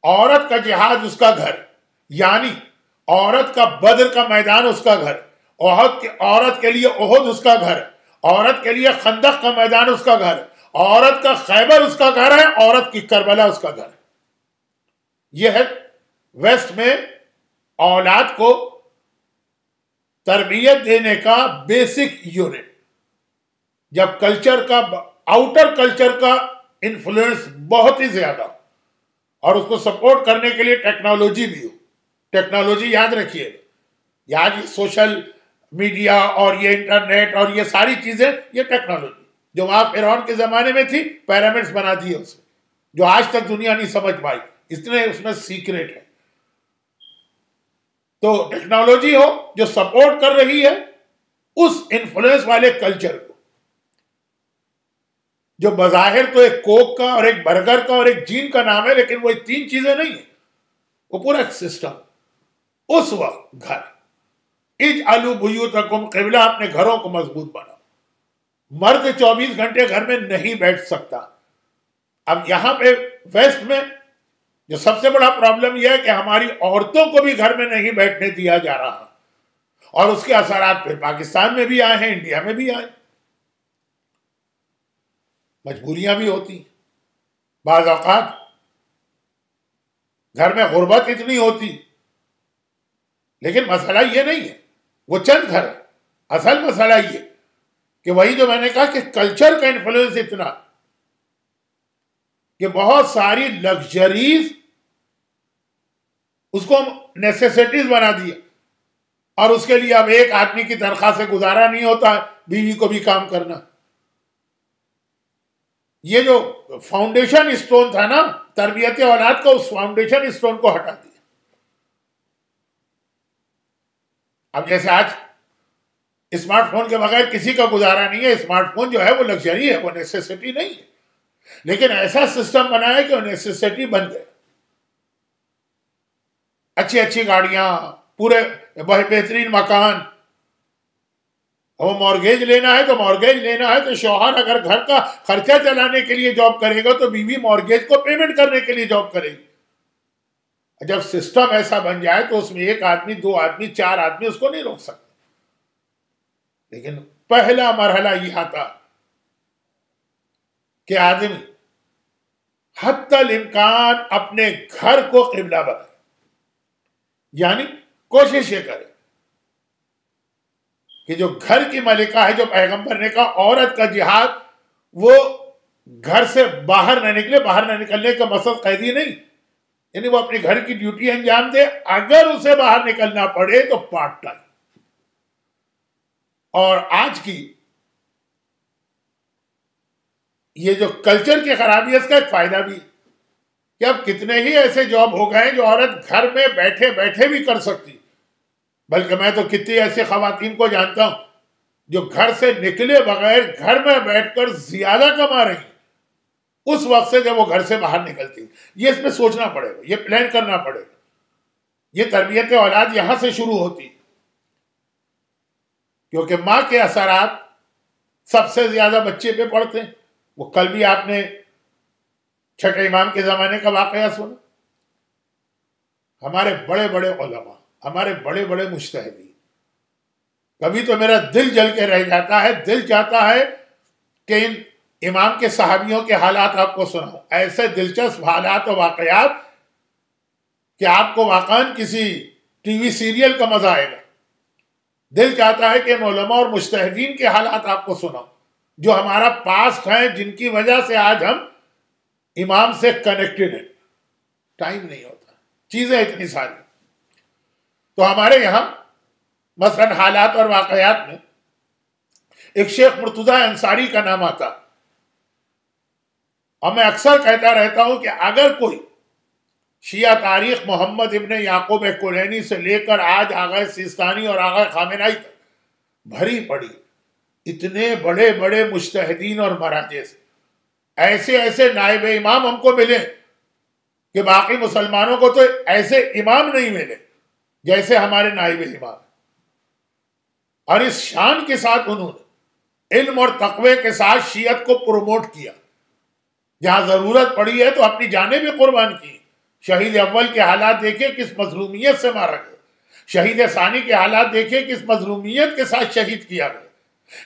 A: عورت کا جہاد اس کا گھر، یعنی عورت کا بدر کا میدان اس کا گھر، عورت کے لیے احد اس کا گھر، عورت کے لیے خندق کا میدان اس کا گھر، عورت کا خیبر اس کا گھر ہے، عورت کی کربلا اس کا گھر. یہ ہے ویسٹ میں اولاد کو تربیت دینے کا بیسک یونٹ. جب کلچر کا، آؤٹر کلچر کا انفلوئنس بہت ہی زیادہ اور اس کو سپورٹ کرنے کے لیے ٹیکنالوجی بھی ہو، ٹیکنالوجی یاد رکھیے، یاد یہ سوشل میڈیا اور یہ انٹرنیٹ اور یہ ساری چیزیں، یہ ٹیکنالوجی جو وہاں فرعون کے زمانے میں تھی، پیرامڈس بنا دیے اسے، جو آج تک دنیا نہیں سمجھ پائی، اس میں سیکریٹ ہے۔ تو ٹیکنالوجی ہو جو سپورٹ کر رہی ہے اس انفلوئنس والے کلچر کو، جو بظاہر تو ایک کوک کا اور ایک برگر کا اور ایک جین کا نام ہے، لیکن وہ تین چیزیں نہیں ہیں، وہ پورا ایک سسٹم۔ اس وقت گھر، اجعلوا بیوتکم قبلہ، اپنے گھروں کو مضبوط بناؤ۔ مرد 24 گھنٹے گھر میں نہیں بیٹھ سکتا۔ اب یہاں پہ ویسٹ میں جو سب سے بڑا پرابلم یہ ہے کہ ہماری عورتوں کو بھی گھر میں نہیں بیٹھنے دیا جا رہا، اور اس کے اثرات پھر پاکستان میں بھی آئے ہیں، انڈیا میں بھی آئے۔ مجبوریاں بھی ہوتی ہیں، بعض اوقات گھر میں غربت اتنی ہوتی، لیکن مسئلہ یہ نہیں ہے، وہ چند گھر ہے۔ اصل مسئلہ یہ کہ وہی جو میں نے کہا کہ کلچر کا انفلوئنس اتنا کہ بہت ساری لگژریز اس کو نیسیسٹیز بنا دیا، اور اس کے لیے اب ایک آدمی کی تنخواہ سے گزارا نہیں ہوتا، بیوی کو بھی کام کرنا۔ یہ جو فاؤنڈیشن اسٹون تھا نا تربیت اولاد کا، اس فاؤنڈیشن اسٹون کو ہٹا دیا۔ اب جیسے آج اسمارٹ فون کے بغیر کسی کا گزارا نہیں ہے، اسمارٹ فون جو ہے وہ لگژری ہے، وہ نیسیسٹی نہیں ہے، لیکن ایسا سسٹم بنا ہے کہ وہ نیسیسٹی بن گئے۔ اچھی اچھی گاڑیاں، پورے بہترین مکان، وہ مارگیج لینا ہے تو مارگیج لینا ہے تو شوہر اگر گھر کا خرچہ چلانے کے لیے جاب کرے گا تو بیوی مارگیج کو پیمنٹ کرنے کے لیے جاب کرے گی۔ جب سسٹم ایسا بن جائے تو اس میں ایک آدمی، دو آدمی، چار آدمی اس کو نہیں روک سکتے۔ لیکن پہلا مرحلہ یہ آتا کہ آدمی حتی الامکان اپنے گھر کو قبلہ بنائے، یعنی کوشش یہ کرے کہ جو گھر کی ملکہ ہے، جو پیغمبر نے کہا عورت کا جہاد وہ گھر سے باہر نہ نکلے، باہر نہ نکلنے کا مقصد قیدی نہیں، یعنی وہ اپنے گھر کی ڈیوٹی انجام دے، اگر اسے باہر نکلنا پڑے تو پارٹ ٹائم۔ اور آج کی یہ جو کلچر کی خرابی ہے، اس کا ایک فائدہ بھی کہ اب کتنے ہی ایسے جاب ہو گئے ہیں جو عورت گھر میں بیٹھے بیٹھے بھی کر سکتی، بلکہ میں تو کتنی ایسی خواتین کو جانتا ہوں جو گھر سے نکلے بغیر گھر میں بیٹھ کر زیادہ کما رہی ہیں اس وقت سے جب وہ گھر سے باہر نکلتی۔ یہ اس میں سوچنا پڑے گا، یہ پلان کرنا پڑے گا۔ یہ تربیت اولاد یہاں سے شروع ہوتی، کیونکہ ماں کے اثرات سب سے زیادہ بچے پہ پڑتے ہیں۔ وہ کل بھی آپ نے چھٹے امام کے زمانے کا واقعہ سنا۔ ہمارے بڑے بڑے علماء، ہمارے بڑے بڑے مجتہدین، کبھی تو میرا دل جل کے رہ جاتا ہے، دل چاہتا ہے کہ ان امام کے صحابیوں کے حالات آپ کو سناؤں، ایسے دلچسپ حالات و واقعات کہ آپ کو واقعاً کسی ٹی وی سیریل کا مزہ آئے گا۔ دل چاہتا ہے کہ ان علماء اور مجتہدین کے حالات آپ کو سناؤں جو ہمارا پاسٹ ہیں، جن کی وجہ سے آج ہم امام سے کنیکٹڈ ہیں۔ ٹائم نہیں ہوتا، چیزیں اتنی ساری۔ تو ہمارے یہاں مثلا حالات اور واقعات میں ایک شیخ مرتضیٰ انصاری کا نام آتا، اور میں اکثر کہتا رہتا ہوں کہ اگر کوئی شیعہ تاریخ محمد ابن یعقوب کلینی سے لے کر آج آغا سیستانی اور آغا خامنائی تک بھری پڑی اتنے بڑے بڑے مجتہدین اور مراجع سے، ایسے ایسے نائب امام ہم کو ملے کہ باقی مسلمانوں کو تو ایسے امام نہیں ملے جیسے ہمارے نائب امام، اور اس شان کے ساتھ انہوں نے علم اور تقوی کے ساتھ شیعت کو پروموٹ کیا، جہاں ضرورت پڑی ہے تو اپنی جانیں بھی قربان کی۔ شہید اول کے حالات دیکھیں کس مظلومیت سے مارا گیا، شہید ثانی کے حالات دیکھیں کس مظلومیت کے ساتھ شہید کیا گیا۔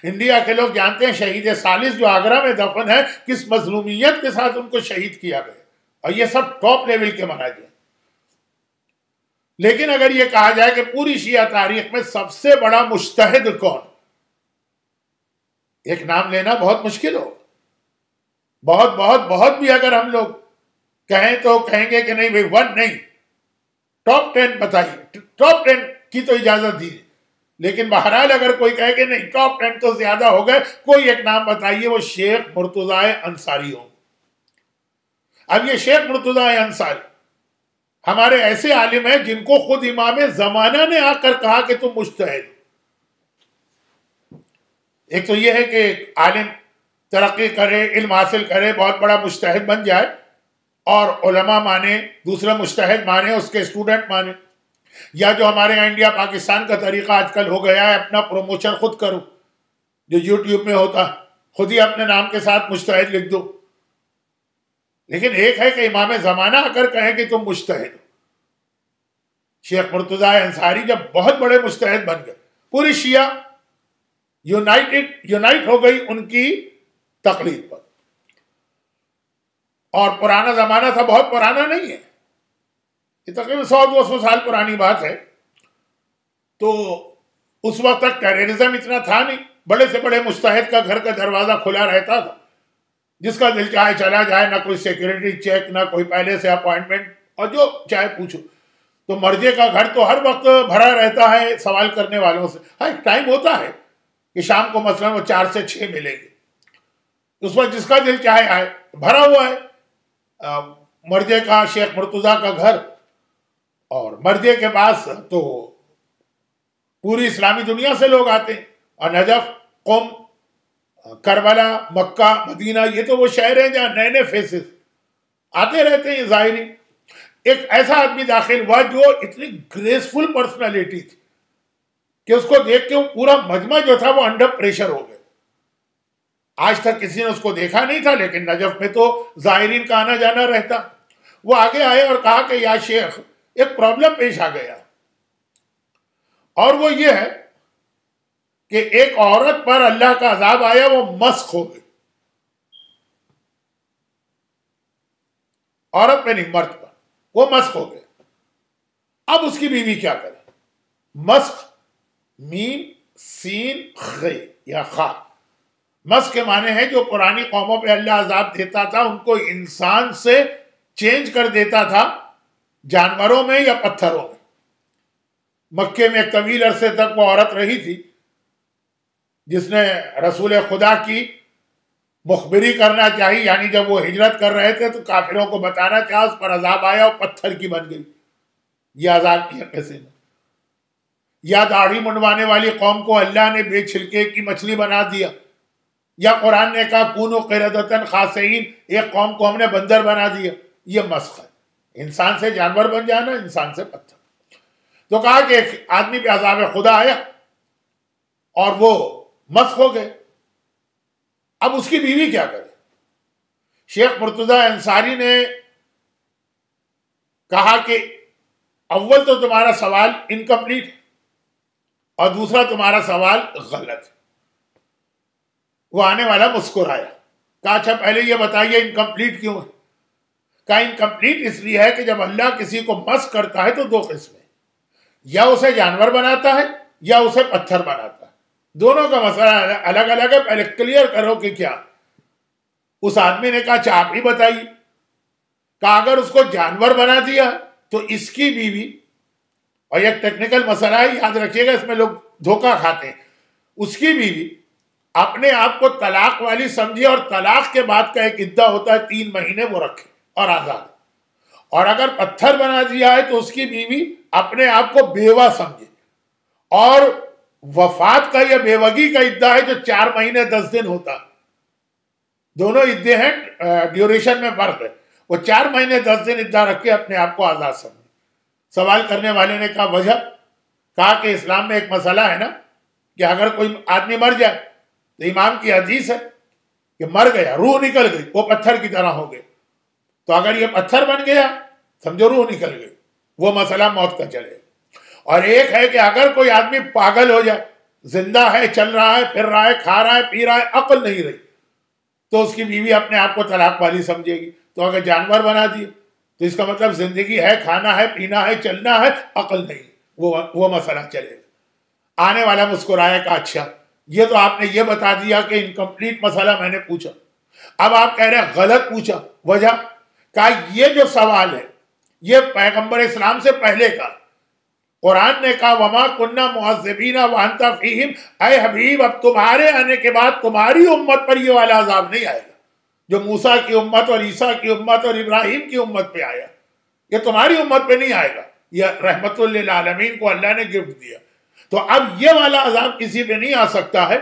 A: انڈیا کے لوگ جانتے ہیں شہید ثالث جو آگرہ میں دفن ہے کس مظلومیت کے ساتھ ان کو شہید کیا گیا، اور یہ سب ٹاپ لیول کے مراجع ہیں۔ لیکن اگر یہ کہا جائے کہ پوری شیعہ تاریخ میں سب سے بڑا مجتہد کون، ایک نام لینا بہت مشکل ہو، بہت بھی اگر ہم لوگ کہیں تو کہیں گے کہ نہیں بھائی ون نہیں، ٹاپ 10 بتائیے. ٹاپ 10 کی تو اجازت دی, لیکن بہرحال اگر کوئی کہے کہ نہیں ٹاپ 10 تو زیادہ ہو گئے, کوئی ایک نام بتائیے, وہ شیخ مرتضی انصاری ہوں. اب یہ شیخ مرتضی انصاری ہمارے ایسے عالم ہیں جن کو خود امام زمانہ نے آ کر کہا کہ تم مجتہد. ایک تو یہ ہے کہ عالم ترقی کرے, علم حاصل کرے, بہت بڑا مجتہد بن جائے, اور علماء مانے, دوسرا مجتہد مانے, اس کے اسٹوڈنٹ مانے. یا جو ہمارے یہاں انڈیا پاکستان کا طریقہ آج کل ہو گیا ہے, اپنا پروموشن خود کرو, جو یوٹیوب میں ہوتا, خود ہی اپنے نام کے ساتھ مجتہد لکھ دو. لیکن ایک ہے کہ امام زمانہ آ کر کہیں کہ تم مجتہد ہو. شیخ مرتضی انصاری جب بہت بڑے مجتہد بن گئے, پوری شیعہ یونائٹ ہو گئی ان کی تقلید پر. اور پرانا زمانہ تھا, بہت پرانا نہیں ہے, یہ تقریباً 100-200 سال پرانی بات ہے. تو اس وقت تک ٹیررزم اتنا تھا نہیں, بڑے سے بڑے مجتہد کا گھر کا دروازہ کھلا رہتا تھا, جس کا دل چاہے چلا جائے, نہ کوئی سیکیورٹی چیک, نہ کوئی پہلے سے اپوائنٹمنٹ, اور جو چاہے پوچھو. تو مرجے کا گھر تو ہر وقت بھرا رہتا ہے سوال کرنے والوں سے. ہاں ایک ٹائم ہوتا ہے کہ شام کو مثلا وہ 4 سے 6 ملیں گے, اس وقت جس کا دل چاہے آئے, بھرا ہوا ہے مرجے کا شیخ مرتضی کا گھر. اور مرجے کے پاس تو پوری اسلامی دنیا سے لوگ آتے ہیں, اور نجف, قم, کربلا, مکہ, مدینہ, یہ تو وہ شہر ہیں جہاں نئے نئے فیسز آتے رہتے ہیں ظاہرین. ایک ایسا آدمی داخل ہوا جو اتنی گریسفل پرسنالٹی تھی کہ اس کو دیکھ کے وہ پورا مجمع جو تھا وہ انڈر پریشر ہو گئے. آج تک کسی نے اس کو دیکھا نہیں تھا, لیکن نجف میں تو ظاہرین کا آنا جانا رہتا. وہ آگے آئے اور کہا کہ یا شیخ, ایک پرابلم پیش آ گیا, اور وہ یہ ہے کہ ایک عورت پر اللہ کا عذاب آیا, وہ مسخ ہو گئی. عورت پہ نہیں, مرد پر وہ مسخ ہو گئے. اب اس کی بیوی کیا کرے؟ مسخ, میم سین خ یا خا, مسخ کے معنی ہے جو پرانی قوموں پہ اللہ عذاب دیتا تھا ان کو انسان سے چینج کر دیتا تھا, جانوروں میں یا پتھروں میں. مکے میں ایک طویل عرصے تک وہ عورت رہی تھی جس نے رسول خدا کی مخبری کرنا چاہی, یعنی جب وہ ہجرت کر رہے تھے تو کافروں کو بتانا چاہا, اس پر عذاب آیا اور پتھر کی بن گئی. یہ عذاب کیا کیسے میں؟ یا داڑھی منڈوانے والی قوم کو اللہ نے بے چھلکے کی مچھلی بنا دیا, یا قرآن نے کہا کونوا قردۃ خاسئین, ایک قوم کو ہم نے بندر بنا دیا. یہ مسخ ہے, انسان سے جانور بن جانا, انسان سے پتھر. تو کہا کہ ایک آدمی پہ عذاب خدا آیا اور وہ مسخ ہو گئے. اب اس کی بیوی کیا کرے؟ شیخ مرتضی انصاری نے کہا کہ اول تو تمہارا سوال انکمپلیٹ ہے, اور دوسرا تمہارا سوال غلط ہے. وہ آنے والا مسکرایا, کہا اچھا پہلے یہ بتائیے انکمپلیٹ کیوں ہے؟ کہا انکمپلیٹ اس لیے ہے کہ جب اللہ کسی کو مسخ کرتا ہے تو 2 قسمیں, یا اسے جانور بناتا ہے یا اسے پتھر بناتا ہے. دونوں کا مسئلہ الگ الگ ہے, پہلے کلیئر کرو کہ کیا. اس آدمی نے کہا اچھا آپ ہی بتائیے. کہا اگر اس کو جانور بنا دیا تو اس کی بیوی, اور ایک ٹیکنیکل مسئلہ ہے یاد رکھیے گا, اس میں لوگ دھوکہ کھاتے ہیں, اس کی بیوی اپنے آپ کو طلاق والی سمجھے, اور طلاق کے بعد کا ایک عدہ ہوتا ہے 3 مہینے, وہ رکھے اور آزاد. اور اگر پتھر بنا دیا ہے تو اس کی بیوی اپنے آپ کو بیوہ سمجھے, اور وفات کا یا بیوگی کا عدہ ہے جو 4 مہینے 10 دن ہوتا. دونوں عدے ہیں, ڈیوریشن میں فرق ہے. وہ 4 مہینے 10 دن عدہ رکھ کے اپنے آپ کو آزاد سمجھے. سوال کرنے والے نے کہا وجہ؟ کہا کہ اسلام میں ایک مسئلہ ہے نا کہ اگر کوئی آدمی مر جائے تو امام کی حدیث ہے کہ مر گیا, روح نکل گئی, وہ پتھر کی طرح ہو گئے. تو اگر یہ پتھر بن گیا سمجھو روح نکل گئی, وہ مسئلہ موت کا چلے. اور ایک ہے کہ اگر کوئی آدمی پاگل ہو جائے, زندہ ہے, چل رہا ہے, پھر رہا ہے, کھا رہا ہے, پی رہا ہے, عقل نہیں رہی, تو اس کی بیوی اپنے آپ کو طلاق والی سمجھے گی. تو اگر جانور بنا دیے تو اس کا مطلب زندگی ہے, کھانا ہے, پینا ہے, چلنا ہے, عقل نہیں, وہ مسئلہ چلے گا. آنے والا مسکرایا, کا اچھا یہ تو آپ نے یہ بتا دیا کہ انکمپلیٹ مسئلہ میں نے پوچھا, اب آپ کہہ رہے ہیں غلط پوچھا, وجہ؟ کہا یہ جو سوال ہے یہ پیغمبر اسلام سے پہلے کا. قرآن نے کہا وما کننا معذبین وانت فیہم، اے حبیب اب تمہارے آنے کے بعد تمہاری امت پر یہ والا عذاب نہیں آئے گا جو موسیٰ کی امت اور عیسیٰ کی امت اور ابراہیم کی امت پہ آیا. یہ تمہاری امت پہ نہیں آئے گا، یہ رحمت للعالمین کو اللہ نے گفٹ دیا. تو اب یہ والا عذاب کسی پہ نہیں آ سکتا ہے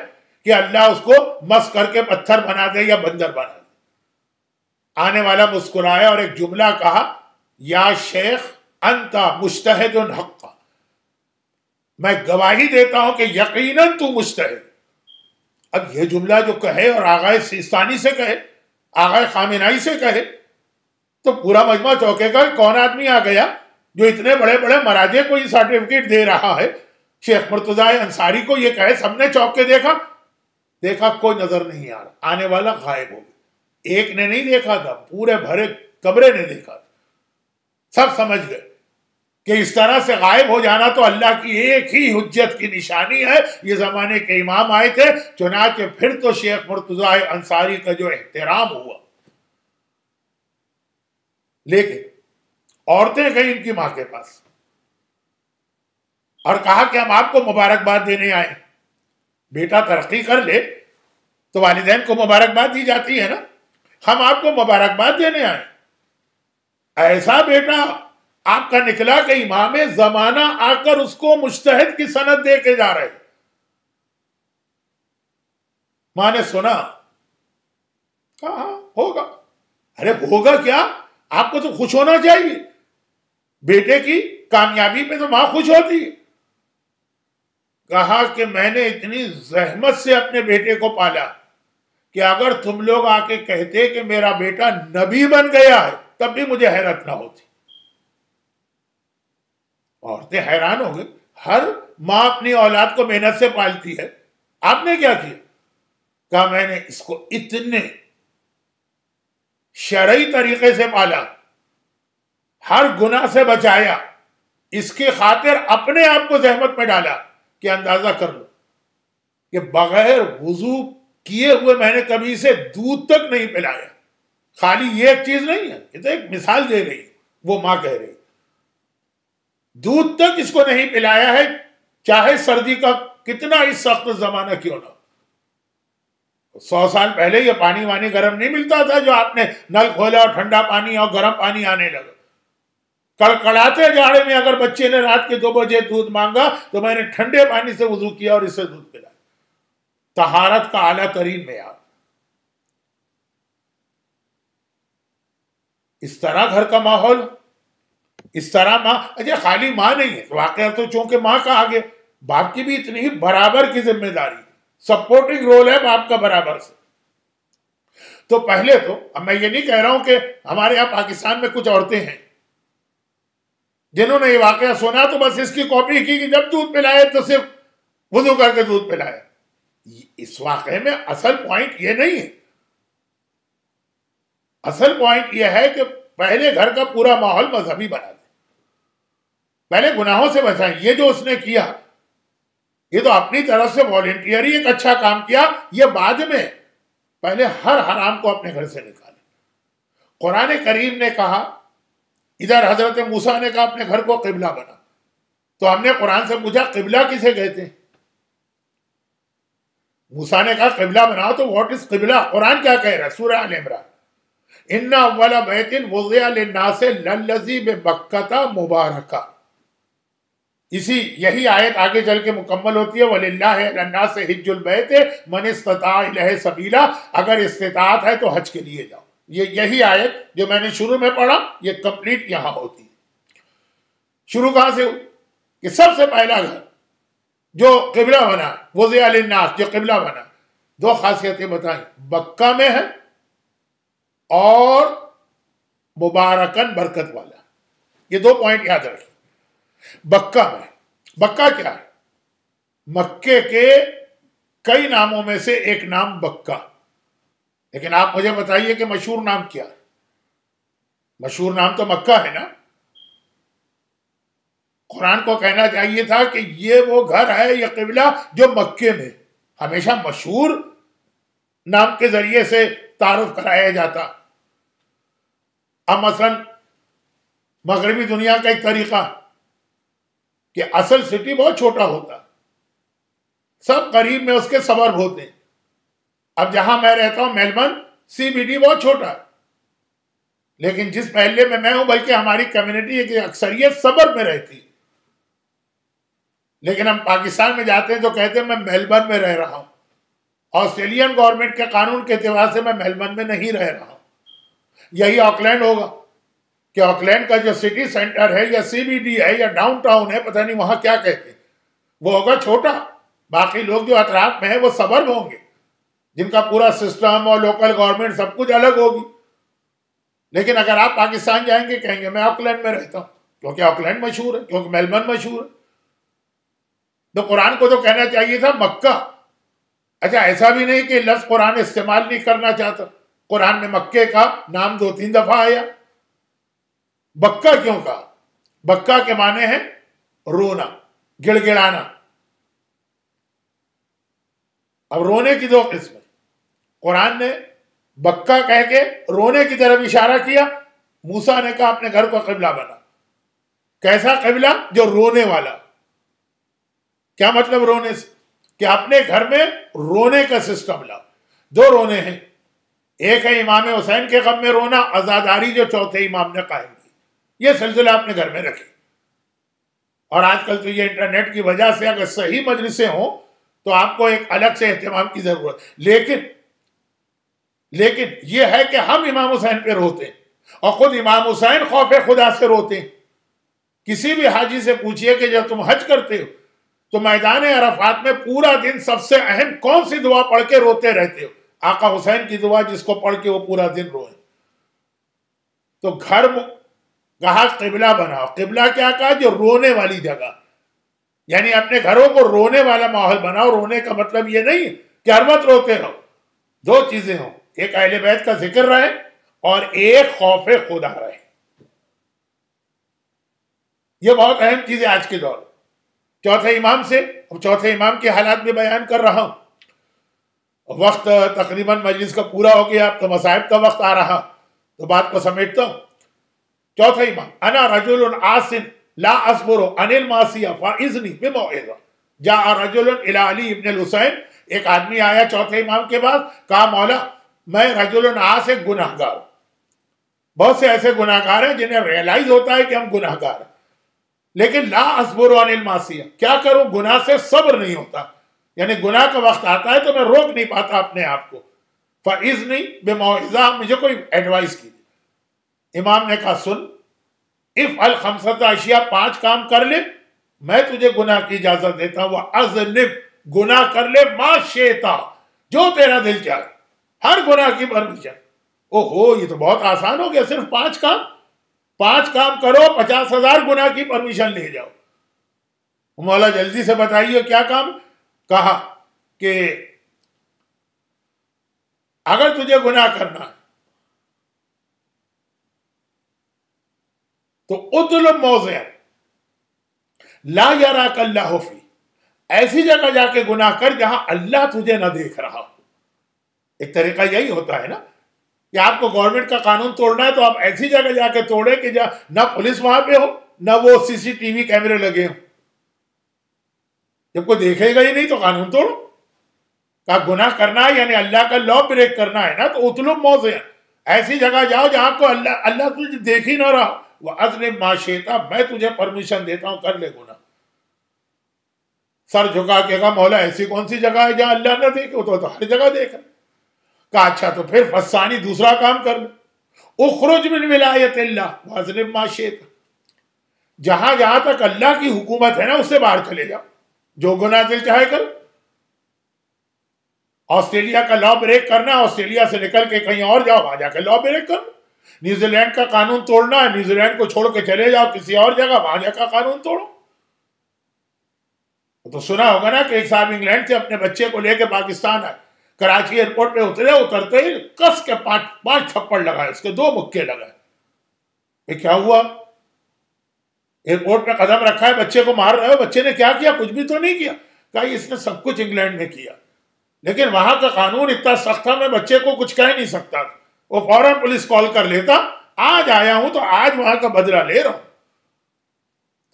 A: کہ اللہ اس کو مس کر کے پتھر بنا دے یا بندر بنا دے. آنے والا مسکرایا اور ایک جملہ کہا یا شیخ انت مجتہد حق، میں گواہی دیتا ہوں کہ یقیناً تو مجتہد. اب یہ جملہ جو کہے اور آغائے سیستانی سے کہے، آغائے خامنائی سے کہے، تو پورا مجمع چوکے گا کہ کون آدمی آ گیا جو اتنے بڑے بڑے مراجع کو یہ سرٹیفکیٹ دے رہا ہے. شیخ مرتضیٰ انصاری کو یہ کہے، سب نے چوک کے دیکھا کوئی نظر نہیں آ رہا. آنے والا غائب ہو گیا. ایک نے نہیں دیکھا تھا، پورے بھرے کمرے نے دیکھا تھا. سب سمجھ گئے کہ اس طرح سے غائب ہو جانا تو اللہ کی ایک ہی حجت کی نشانی ہے. یہ زمانے کے امام آئے تھے، چنانچہ پھر تو شیخ مرتضیٰ انصاری کا جو احترام ہوا. لیکن عورتیں گئیں ان کی ماں کے پاس اور کہا کہ ہم آپ کو مبارکباد دینے آئے. بیٹا ترقی کر لے تو والدین کو مبارکباد دی جاتی ہے نا. ہم آپ کو مبارکباد دینے آئے. ایسا بیٹا آپ کا نکلا کہ امام زمانہ آ کر اس کو مجتہد کی سند دے کے جا رہے. ماں نے سنا، کہا ہوگا. ارے ہوگا کیا، آپ کو تو خوش ہونا چاہیے. بیٹے کی کامیابی پہ تو ماں خوش ہوتی ہے. کہا کہ میں نے اتنی زحمت سے اپنے بیٹے کو پالا کہ اگر تم لوگ آ کے کہتے کہ میرا بیٹا نبی بن گیا ہے تب بھی مجھے حیرت نہ ہوتی. عورتیں حیران ہو گئی. ہر ماں اپنی اولاد کو محنت سے پالتی ہے، آپ نے کیا کیا؟ کہا میں نے اس کو اتنے شرعی طریقے سے پالا، ہر گناہ سے بچایا، اس کی خاطر اپنے آپ کو زحمت میں ڈالا کہ اندازہ کر لو کہ بغیر وضو کیے ہوئے میں نے کبھی اسے دودھ تک نہیں پلایا. خالی یہ ایک چیز نہیں ہے، یہ تو ایک مثال دے رہی. وہ ماں کہہ رہی دودھ تک اس کو نہیں پلایا ہے، چاہے سردی کا کتنا ہی سخت زمانہ کیوں نہ. 100 سال پہلے یہ پانی وانی گرم نہیں ملتا تھا جو آپ نے نل کھولا اور ٹھنڈا پانی اور گرم پانی آنے لگا. کڑکڑاتے جاڑے میں اگر بچے نے رات کے 2 بجے دودھ مانگا تو میں نے ٹھنڈے پانی سے وضو کیا اور اسے دودھ پلایا. طہارت کا اعلیٰ ترین معیار. اس طرح گھر کا ماحول، اس طرح ماں. اچھا خالی ماں نہیں ہے، واقعہ تو چونکہ ماں کا آگے باپ کی بھی اتنی ہی برابر کی ذمہ داری، سپورٹنگ رول ہے باپ کا برابر سے. تو پہلے تو اب میں یہ نہیں کہہ رہا ہوں کہ ہمارے یہاں پاکستان میں کچھ عورتیں ہیں جنہوں نے یہ واقعہ سنا تو بس اس کی کاپی کی کہ جب دودھ پلائے تو صرف وضو کر کے دودھ پلائے. اس واقعے میں اصل پوائنٹ یہ نہیں ہے. اصل پوائنٹ یہ ہے کہ پہلے گھر کا پورا ماحول مذہبی بنا دیں، پہلے گناہوں سے بچائیں. یہ جو اس نے کیا یہ تو اپنی طرف سے والنٹیئر ایک اچھا کام کیا، یہ بعد میں. پہلے ہر حرام کو اپنے گھر سے نکالیں. قرآن کریم نے کہا، ادھر حضرت موسیٰ نے کہا اپنے گھر کو قبلہ بنا. تو ہم نے قرآن سے پوچھا قبلہ کسے کہتے ہیں؟ موسیٰ نے کہا قبلہ بناؤ. تو واٹ از قبلہ؟ قرآن کیا کہہ رہا ہے؟ سورہ آل عمران، ان اول بیت وضع للناس للذی ببکۃ مبارکہ. یہی آیت آگے چل کے مکمل ہوتی ہے وَلِلَّهِ عَلَى النَّاسِ حِجُّ الْبَيْتِ مَنِ اسْتَطَاعَ إِلَيْهِ سَبِيلًا. اگر استطاعت ہے تو حج کے لیے جاؤ. یہی آیت جو میں نے شروع میں پڑھا یہ کمپلیٹ یہاں ہوتی ہے. شروع کہاں سے ہوئی؟ کہ سب سے پہلا گھر جو قبلہ بنا وضع للناس، جو قبلہ بنا، 2 خاصیتیں بتائیں، بکہ میں ہے اور مبارکن برکت والا. یہ 2 پوائنٹ یاد رکھیں. بکہ میں، بکہ کیا ہے؟ مکے کے کئی ناموں میں سے ایک نام بکہ. لیکن آپ مجھے بتائیے کہ مشہور نام کیا ہے؟ مشہور نام تو مکہ ہے نا. قرآن کو کہنا چاہیے تھا کہ یہ وہ گھر ہے، یہ قبلہ جو مکے میں. ہمیشہ مشہور نام کے ذریعے سے تعارف کرایا جاتا. اب مثلا مغربی دنیا کا ایک طریقہ کہ اصل سٹی بہت چھوٹا ہوتا، سب قریب میں اس کے سبرب ہوتے ہیں. اب جہاں میں رہتا ہوں میلبرن سی بی ڈی بہت چھوٹا ہے، لیکن جس محلے میں ہوں بلکہ ہماری کمیونٹی کی اکثریت سبرب میں رہتی ہے. لیکن ہم پاکستان میں جاتے ہیں تو کہتے ہیں میں میلبرن میں رہ رہا ہوں. آسٹریلین گورنمنٹ کے قانون کے اعتبار سے میں میلبرن میں نہیں رہ رہا ہوں. یہی آکلینڈ ہوگا کہ آکلینڈ کا جو سٹی سینٹر ہے یا سی بی ڈی ہے یا ڈاؤن ٹاؤن ہے، پتہ نہیں وہاں کیا کہتے ہیں، وہ ہوگا چھوٹا. باقی لوگ جو اطراف میں ہیں وہ سبرب ہوں گے جن کا پورا سسٹم اور لوکل گورنمنٹ سب کچھ الگ ہوگی. لیکن اگر آپ پاکستان جائیں گے کہیں گے میں آکلینڈ میں رہتا ہوں، کیونکہ آکلینڈ مشہور ہے، کیونکہ میلبرن مشہور ہے. تو قرآن کو تو کہنا چاہیے تھا مکہ. اچھا ایسا بھی نہیں کہ لفظ قرآن استعمال نہیں کرنا چاہتا، قرآن میں مکے کا نام 2-3 دفعہ آیا. بکہ کیوں کہا؟ بکہ کے معنی ہے رونا، گڑ گڑانا. اب رونے کی 2 قسمیں. قرآن نے بکہ کہہ کے رونے کی طرف اشارہ کیا. موسیٰ نے کہا اپنے گھر کو قبلہ بنا. کیسا قبلہ؟ جو رونے والا. کیا مطلب رونے سے؟ کہ اپنے گھر میں رونے کا سسٹم لاؤ. 2 رونے ہیں، ایک ہے امام حسین کے غم میں رونا، عزاداری جو چوتھے امام نے قائم کی. یہ سلسلہ اپنے گھر میں رکھیں. اور آج کل تو یہ انٹرنیٹ کی وجہ سے اگر صحیح مجلسیں ہوں تو آپ کو ایک الگ سے اہتمام کی ضرورت. لیکن یہ ہے کہ ہم امام حسین پہ روتے ہیں، اور خود امام حسین خوف خدا سے روتے ہیں. کسی بھی حاجی سے پوچھئے کہ جب تم حج کرتے ہو تو میدان عرفات میں پورا دن سب سے اہم کون سی دعا پڑھ کے روتے رہتے ہو؟ آقا حسین کی دعا جس کو پڑھ کے وہ پورا دن روئے. تو گھر کہا قبلہ بناؤ. قبلہ کیا کہا؟ جو رونے والی جگہ، یعنی اپنے گھروں کو رونے والا ماحول بناؤ. رونے کا مطلب یہ نہیں کہ ہر وقت روتے رہو. 2 چیزیں ہوں، ایک اہل بیت کا ذکر رہے اور ایک خوف خدا رہے. یہ بہت اہم چیز ہے آج کے دور. چوتھے امام سے، چوتھے امام کے حالات بھی بیان کر رہا ہوں. وقت تقریباً مجلس کا پورا ہو گیا، اب تو مصائب کا وقت آ رہا، تو بات کو سمیٹتا ہوں. چوتھا امام، انا رجل عاص لا اصبر عن المعصیہ فاذنی بموعظہ. جاء رجل الی علی ابن الحسین. ایک آدمی آیا چوتھے امام کے بعد، کہا مولا میں رجل عاص، ایک گناہ گار. بہت سے ایسے گناہ گار ہیں جنہیں ریئلائز ہوتا ہے کہ ہم گناہ گار ہیں، لیکن لا اصبر عن المعصیہ، کیا کروں؟ گناہ سے صبر نہیں ہوتا. یعنی گناہ کا وقت آتا ہے تو میں روک نہیں پاتا اپنے آپ کو. فاذنی بموعظہ، مجھے کوئی ایڈوائز کیجیے. امام نے کہا سن، افعل 5 اشیاء، 5 کام کر لے، میں تجھے گناہ کی اجازت دیتا ہوں. وَأَذْنِبْ، گناہ کر لے، مَا شِئْتَ، جو تیرا دل چاہے، ہر گناہ کی پرمیشن. اوہو یہ تو بہت آسان ہو گیا، صرف 5 کام. 5 کام کرو، 50,000 گناہ کی پرمیشن لے جاؤ. مولا جلدی سے بتائیے کیا کام؟ کہا کہ اگر تجھے گناہ کرنا ہے تو اطلب موضع لا یراک اللہ فی، ایسی جگہ جا کے گناہ کر جہاں اللہ تجھے نہ دیکھ رہا ہو. ایک طریقہ یہی ہوتا ہے نا کہ آپ کو گورنمنٹ کا قانون توڑنا ہے تو آپ ایسی جگہ جا کے توڑیں کہ جہاں نہ پولیس وہاں پہ ہو، نہ وہ CCTV کیمرے لگے ہوں. جب کوئی دیکھے گا ہی نہیں تو قانون توڑو. کہا گناہ کرنا ہے یعنی اللہ کا لا بریک کرنا ہے نا، تو اطلب موضع، ایسی جگہ جاؤ جہاں کو اللہ تجھے دیکھ ہی نہ رہا. وَأَذْنِبْ مَا شِئْتَ، میں تجھے پرمیشن دیتا ہوں، کر لے گناہ. سر جھکا کے کہا مولا ایسی کون سی جگہ ہے جہاں اللہ نہ دیکھے؟ وہ تو ہر جگہ دیکھا. کہا اچھا تو پھر فَالثَّانِي، دوسرا کام کر لے. اخرج من ولایت اللہ وَأَذْنِبْ مَا شِئْتَ، جہاں جہاں تک اللہ کی حکومت ہے نا اس سے باہر چلے جاؤ، جو گناہ دل چاہے کر. آسٹریلیا کا لا بریک کرنا، آسٹریلیا سے نکل کے کہیں اور جاؤ، وہاں جا کے لا بریک کرو. نیوزی لینڈ کا قانون توڑنا ہے، نیوزی لینڈ کو چھوڑ کے چلے جاؤ کسی اور جگہ، وہاں جا کا قانون توڑو. تو سنا ہوگا نا کہ ایک صاحب انگلینڈ سے اپنے بچے کو لے کے پاکستان آئے، کراچی ایئرپورٹ پہ اترتے ہی کس کے 5 تھپڑ لگائے، اس کے 2 مکے لگائے. یہ کیا ہوا؟ ایئرپورٹ پہ قدم رکھا ہے، بچے کو مار رہے ہو. بچے نے کیا کیا؟ کچھ بھی تو نہیں کیا. کہا اس نے سب کچھ انگلینڈ میں کیا، لیکن وہاں کا قانون اتنا سخت تھا میں بچے کو کچھ کہہ نہیں سکتا. وہ فوراً پولیس کال کر لیتا آج آیا ہوں تو آج وہاں کا بدلہ لے رہا ہوں.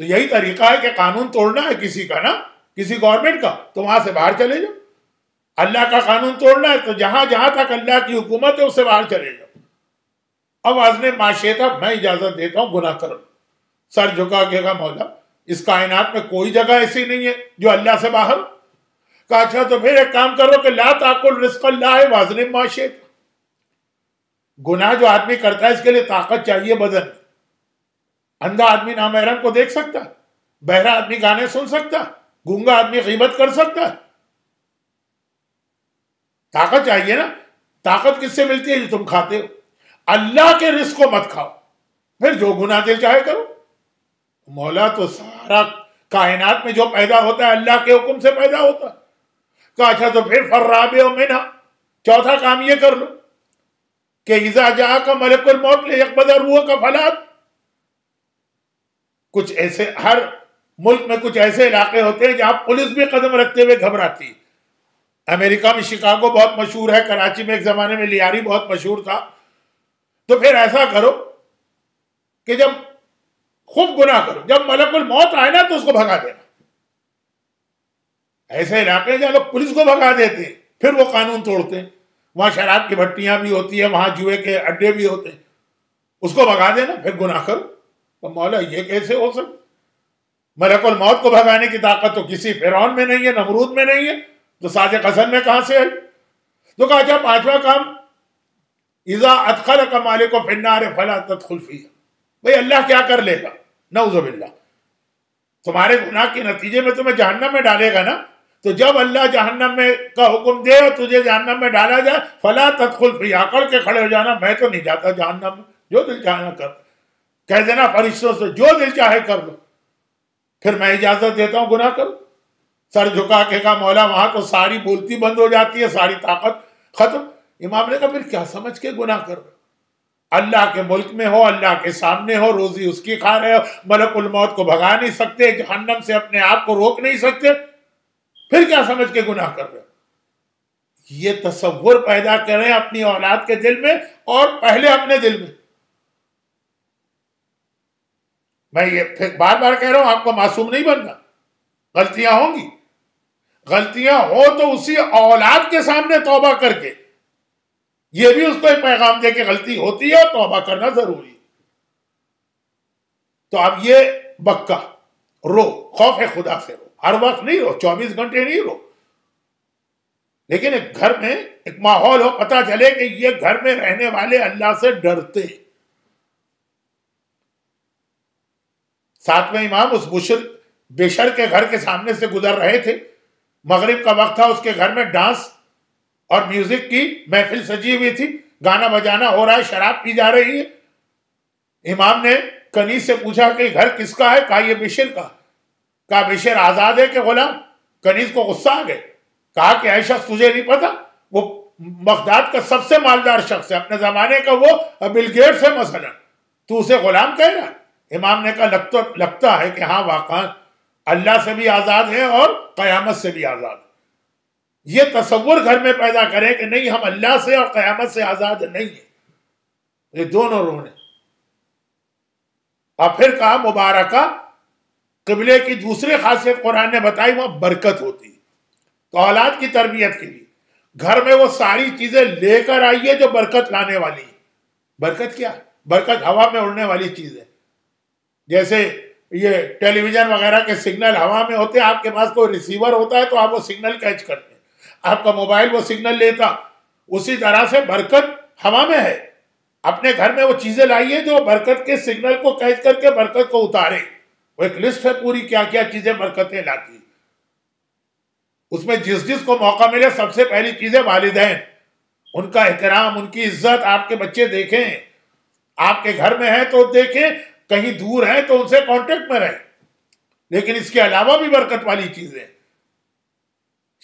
A: تو یہی طریقہ ہے کہ قانون توڑنا ہے کسی کا نا، کسی گورنمنٹ کا، تو وہاں سے باہر چلے جاؤ. اللہ کا قانون توڑنا ہے تو جہاں جہاں تک اللہ کی حکومت ہے اس سے باہر چلے جاؤ. اب وزن معاشیت، میں اجازت دیتا ہوں گناہ کرو. سر جھکا کے کہا مولا اس کائنات میں کوئی جگہ ایسی نہیں ہے جو اللہ سے باہر. کہا اچھا تو پھر ایک کام کرو کہ لا تاکل رزق اللہ وزن معاشیت. گناہ جو آدمی کرتا ہے اس کے لیے طاقت چاہیے بدن میں. اندھا آدمی نامحرم کو دیکھ سکتا ہے، بہرا آدمی گانے سن سکتا ہے، گونگا آدمی غیبت کر سکتا ہے. طاقت چاہیے نا. طاقت کس سے ملتی ہے؟ جو تم کھاتے ہو. اللہ کے رزق کو مت کھاؤ، پھر جو گناہ دل چاہے کرو. مولا تو سارا کائنات میں جو پیدا ہوتا ہے اللہ کے حکم سے پیدا ہوتا ہے. کہا اچھا تو پھر فرابع منہا، چوتھا کام یہ کر لو کہ اذا جاءک ملک الموت لیقبض روحک فلا. کچھ ایسے ہر ملک میں کچھ ایسے علاقے ہوتے ہیں جہاں پولیس بھی قدم رکھتے ہوئے گھبراتی ہے. امریکہ میں شکاگو بہت مشہور ہے، کراچی میں ایک زمانے میں لیاری بہت مشہور تھا. تو پھر ایسا کرو کہ جب خوب گناہ کرو، جب ملک الموت آئے نا تو اس کو بھگا دینا. ایسے علاقے جہاں لوگ پولیس کو بھگا دیتے ہیں پھر وہ قانون توڑتے ہیں. وہاں شراب کی بھٹیاں بھی ہوتی ہیں، وہاں جوئے کے اڈے بھی ہوتے ہیں، اس کو بھگا دینا پھر گناہ کرو. تو مولا یہ کیسے ہو سکتا؟ ملک الموت کو بھگانے کی طاقت تو کسی فرعون میں نہیں ہے، نمرود میں نہیں ہے، تو صادق حسن میں کہاں سے ہے؟ تو کہا اچھا پانچواں کام اذا ادخلک مالک فی النار فلا تدخل فیہا. بھئی اللہ کیا کر لے گا؟ نعوذ باللہ. تمہارے گناہ کے نتیجے میں تمہیں جہنم میں ڈالے گا نا. تو جب اللہ جہنم میں کا حکم دے اور تجھے جہنم میں ڈالا جائے فلا تدخل فیہا، اکڑ کے کھڑے ہو جانا میں تو نہیں جاتا جہنم میں، جو دل چاہے کر. کہہ دینا فرشتوں سے جو دل چاہے کر لو، پھر میں اجازت دیتا ہوں گناہ کرو. سر جھکا کے کہا مولا وہاں تو ساری بولتی بند ہو جاتی ہے، ساری طاقت ختم. امام نے کہا پھر کیا سمجھ کے گناہ کر رہے ہو؟ اللہ کے ملک میں ہو، اللہ کے سامنے ہو، روزی اس کی کھا رہے ہو، ملک الموت کو بھگا نہیں سکتے، جہنم سے اپنے آپ کو روک نہیں سکتے، پھر کیا سمجھ کے گناہ کر رہے ہو؟ یہ تصور پیدا کریں اپنی اولاد کے دل میں اور پہلے اپنے دل میں. میں یہ پھر بار بار کہہ رہا ہوں آپ کو معصوم نہیں بننا، غلطیاں ہوں گی. غلطیاں ہو تو اسی اولاد کے سامنے توبہ کر کے یہ بھی اس کو ایک پیغام دے کہ غلطی ہوتی ہے اور توبہ کرنا ضروری ہے. تو اب یہ بکا رو، خوف خدا سے رو، ہر وقت نہیں رو، 24 گھنٹے نہیں رو، لیکن ایک گھر میں ایک ماحول ہو، پتہ چلے کہ یہ گھر میں رہنے والے اللہ سے ڈرتے. ساتویں امام اس بشر کے گھر کے سامنے سے گزر رہے تھے. مغرب کا وقت تھا، اس کے گھر میں ڈانس اور میوزک کی محفل سجی ہوئی تھی، گانا بجانا ہو رہا ہے، شراب پی جا رہی ہے. امام نے کنیز سے پوچھا کہ گھر کس کا ہے؟ کہا یہ بشر کا. کہا بشر آزاد ہے کہ غلام؟ کنیز کو غصہ آ گئے. کہا کہ اے شخص تجھے نہیں پتا وہ بغداد کا سب سے مالدار شخص ہے، اپنے زمانے کا وہ بل گیٹس ہے مثلا، تو اسے غلام کہہ رہا ہے؟ امام نے کہا لگتا ہے کہ ہاں واقعا اللہ سے بھی آزاد ہے اور قیامت سے بھی آزاد ہے. یہ تصور گھر میں پیدا کریں کہ نہیں ہم اللہ سے اور قیامت سے آزاد نہیں ہیں. یہ دونوں رونے. اور پھر کہا مبارکہ قبلے کی دوسری خاصیت قرآن نے بتائی، وہاں برکت ہوتی ہے. تو اولاد کی تربیت کے لیے گھر میں وہ ساری چیزیں لے کر آئیے جو برکت لانے والی ہیں. برکت کیا؟ برکت ہوا میں اڑنے والی چیز ہے. جیسے یہ ٹیلی ویژن وغیرہ کے سگنل ہوا میں ہوتے ہیں، آپ کے پاس کوئی ریسیور ہوتا ہے تو آپ وہ سگنل کیچ کرتے ہیں، آپ کا موبائل وہ سگنل لیتا. اسی طرح سے برکت ہوا میں ہے. اپنے گھر میں وہ چیزیں لائیے جو برکت کے سگنل کو کیچ کر کے برکت کو اتارے. وہ ایک لسٹ ہے پوری کیا کیا چیزیں برکتیں لاتی. اس میں جس جس کو موقع ملے سب سے پہلی چیزیں والدین، ان کا احترام، ان کی عزت. آپ کے بچے دیکھیں، آپ کے گھر میں ہیں تو دیکھیں، کہیں دور ہیں تو ان سے کانٹیکٹ میں رہیں. لیکن اس کے علاوہ بھی برکت والی چیزیں،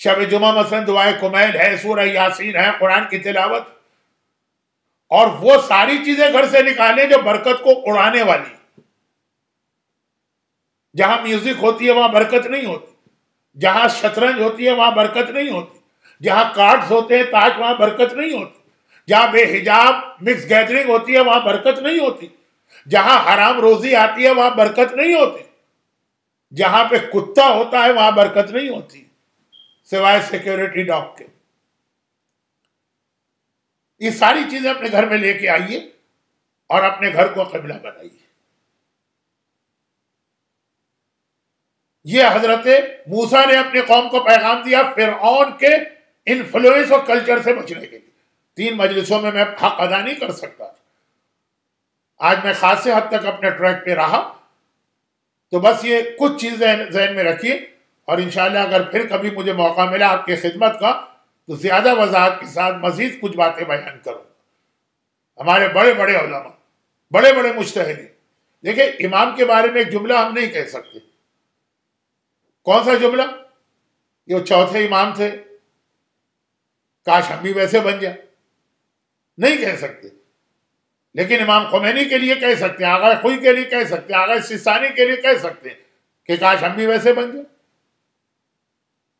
A: شب جمعہ مثلا دعائے کمیل ہے، سورہ یاسین ہے، قرآن کی تلاوت، اور وہ ساری چیزیں گھر سے نکالیں جو برکت کو اڑانے والی. جہاں میوزک ہوتی ہے وہاں برکت نہیں ہوتی، جہاں شطرنج ہوتی ہے وہاں برکت نہیں ہوتی، جہاں کارڈز ہوتے ہیں تاش وہاں برکت نہیں ہوتی، جہاں بے حجاب مکس گیدرنگ ہوتی ہے وہاں برکت نہیں ہوتی، جہاں حرام روزی آتی ہے وہاں برکت نہیں ہوتی، جہاں پہ کتا ہوتا ہے وہاں برکت نہیں ہوتی سوائے سیکیورٹی ڈاگ کے۔ یہ ساری چیزیں اپنے گھر میں لے کے آئیے اور اپنے گھر کو قبلہ بنائیے۔ یہ حضرت موسیٰ نے اپنی قوم کو پیغام دیا فرعون کے انفلوئنس اور کلچر سے بچنے کے لیے۔ 3 مجلسوں میں حق ادا نہیں کر سکتا، آج میں خاصے حد تک اپنے ٹریک پہ رہا، تو بس یہ کچھ چیزیں ذہن میں رکھیے، اور انشاءاللہ اگر پھر کبھی مجھے موقع ملا آپ کی خدمت کا تو زیادہ وضاحت کے ساتھ مزید کچھ باتیں بیان کروں۔ ہمارے بڑے بڑے علماء، بڑے بڑے مجتہدین، دیکھیں امام کے بارے میں ایک جملہ ہم نہیں کہہ سکتے۔ کون سا جملہ؟ یہ چوتھے امام تھے، کاش ہم بھی ویسے بن جائیں، نہیں کہہ سکتے، لیکن امام خمینی کے لیے کہہ سکتے ہیں، آغا خوئی کے لیے کہہ سکتے ہیں، آغا سیستانی کے لیے کہہ سکتے ہیں کہ کاش ہم بھی ویسے بن جائیں،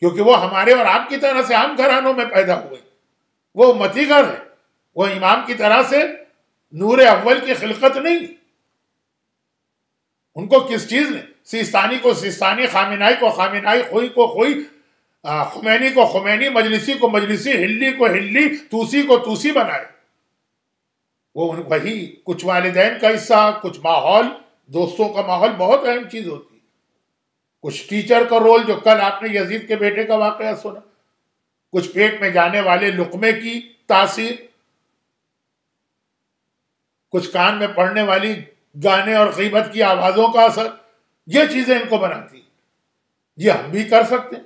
A: کیونکہ وہ ہمارے اور آپ کی طرح سے عام گھرانوں میں پیدا ہوئے، وہ امتی گھر ہے، وہ امام کی طرح سے نور اول کی خلقت نہیں۔ ان کو کس چیز نے، سیستانی کو سیستانی، خامنائی کو خامنائی، خوئی کو خوئی، خمینی کو خمینی، مجلسی کو مجلسی، ہلی کو ہلی، توسی کو توسی بنائے۔ وہ وہی کچھ والدین کا حصہ، کچھ ماحول، دوستوں کا ماحول بہت اہم چیز ہوتی ہے، کچھ ٹیچر کا رول، جو کل آپ نے یزید کے بیٹے کا واقعہ سنا، کچھ پیٹ میں جانے والے لقمے کی تاثیر، کچھ کان میں پڑنے والی گانے اور غیبت کی آوازوں کا اثر، یہ چیزیں ان کو بناتی ہیں۔ یہ ہم بھی کر سکتے ہیں،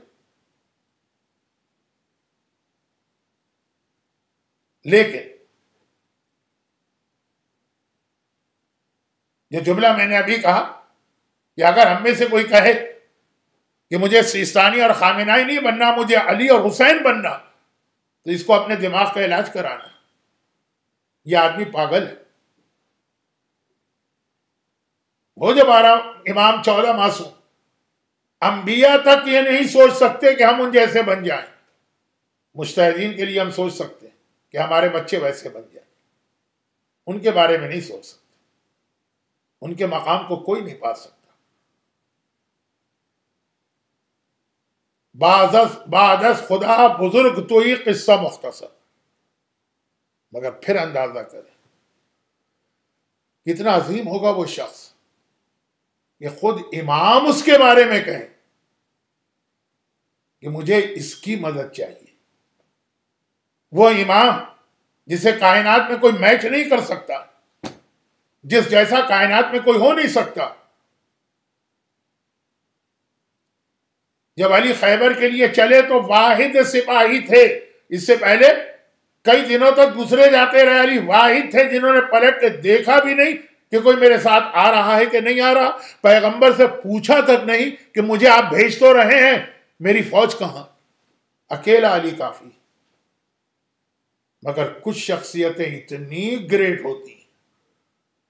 A: لیکن یہ جملہ میں نے ابھی کہا کہ اگر ہم میں سے کوئی کہے کہ مجھے سیستانی اور خامنائی نہیں بننا، مجھے علی اور حسین بننا، تو اس کو اپنے دماغ کا علاج کرانا۔ یہ آدمی پاگل ہے۔ وہ جو 12 امام 14 معصوم، انبیاء تک یہ نہیں سوچ سکتے کہ ہم ان جیسے بن جائیں۔ مجتہدین کے لیے ہم سوچ سکتے ہیں کہ ہمارے بچے ویسے بن جائیں، ان کے بارے میں نہیں سوچ سکتے، ان کے مقام کو کوئی نہیں پا سکتا۔ بعد از خدا بزرگ تو ہی قصہ مختصر، مگر پھر اندازہ کریں کتنا عظیم ہوگا وہ شخص کہ خود امام اس کے بارے میں کہیں کہ مجھے اس کی مدد چاہیے۔ وہ امام جسے کائنات میں کوئی میچ نہیں کر سکتا، جس جیسا کائنات میں کوئی ہو نہیں سکتا۔ جب علی خیبر کے لیے چلے تو واحد سپاہی تھے، اس سے پہلے کئی دنوں تک دوسرے جاتے رہے، علی واحد تھے جنہوں نے پلٹ کے دیکھا بھی نہیں کہ کوئی میرے ساتھ آ رہا ہے کہ نہیں آ رہا، پیغمبر سے پوچھا تک نہیں کہ مجھے آپ بھیج تو رہے ہیں، میری فوج کہاں؟ اکیلا علی کافی۔ مگر کچھ شخصیتیں اتنی گریٹ ہوتی ہیں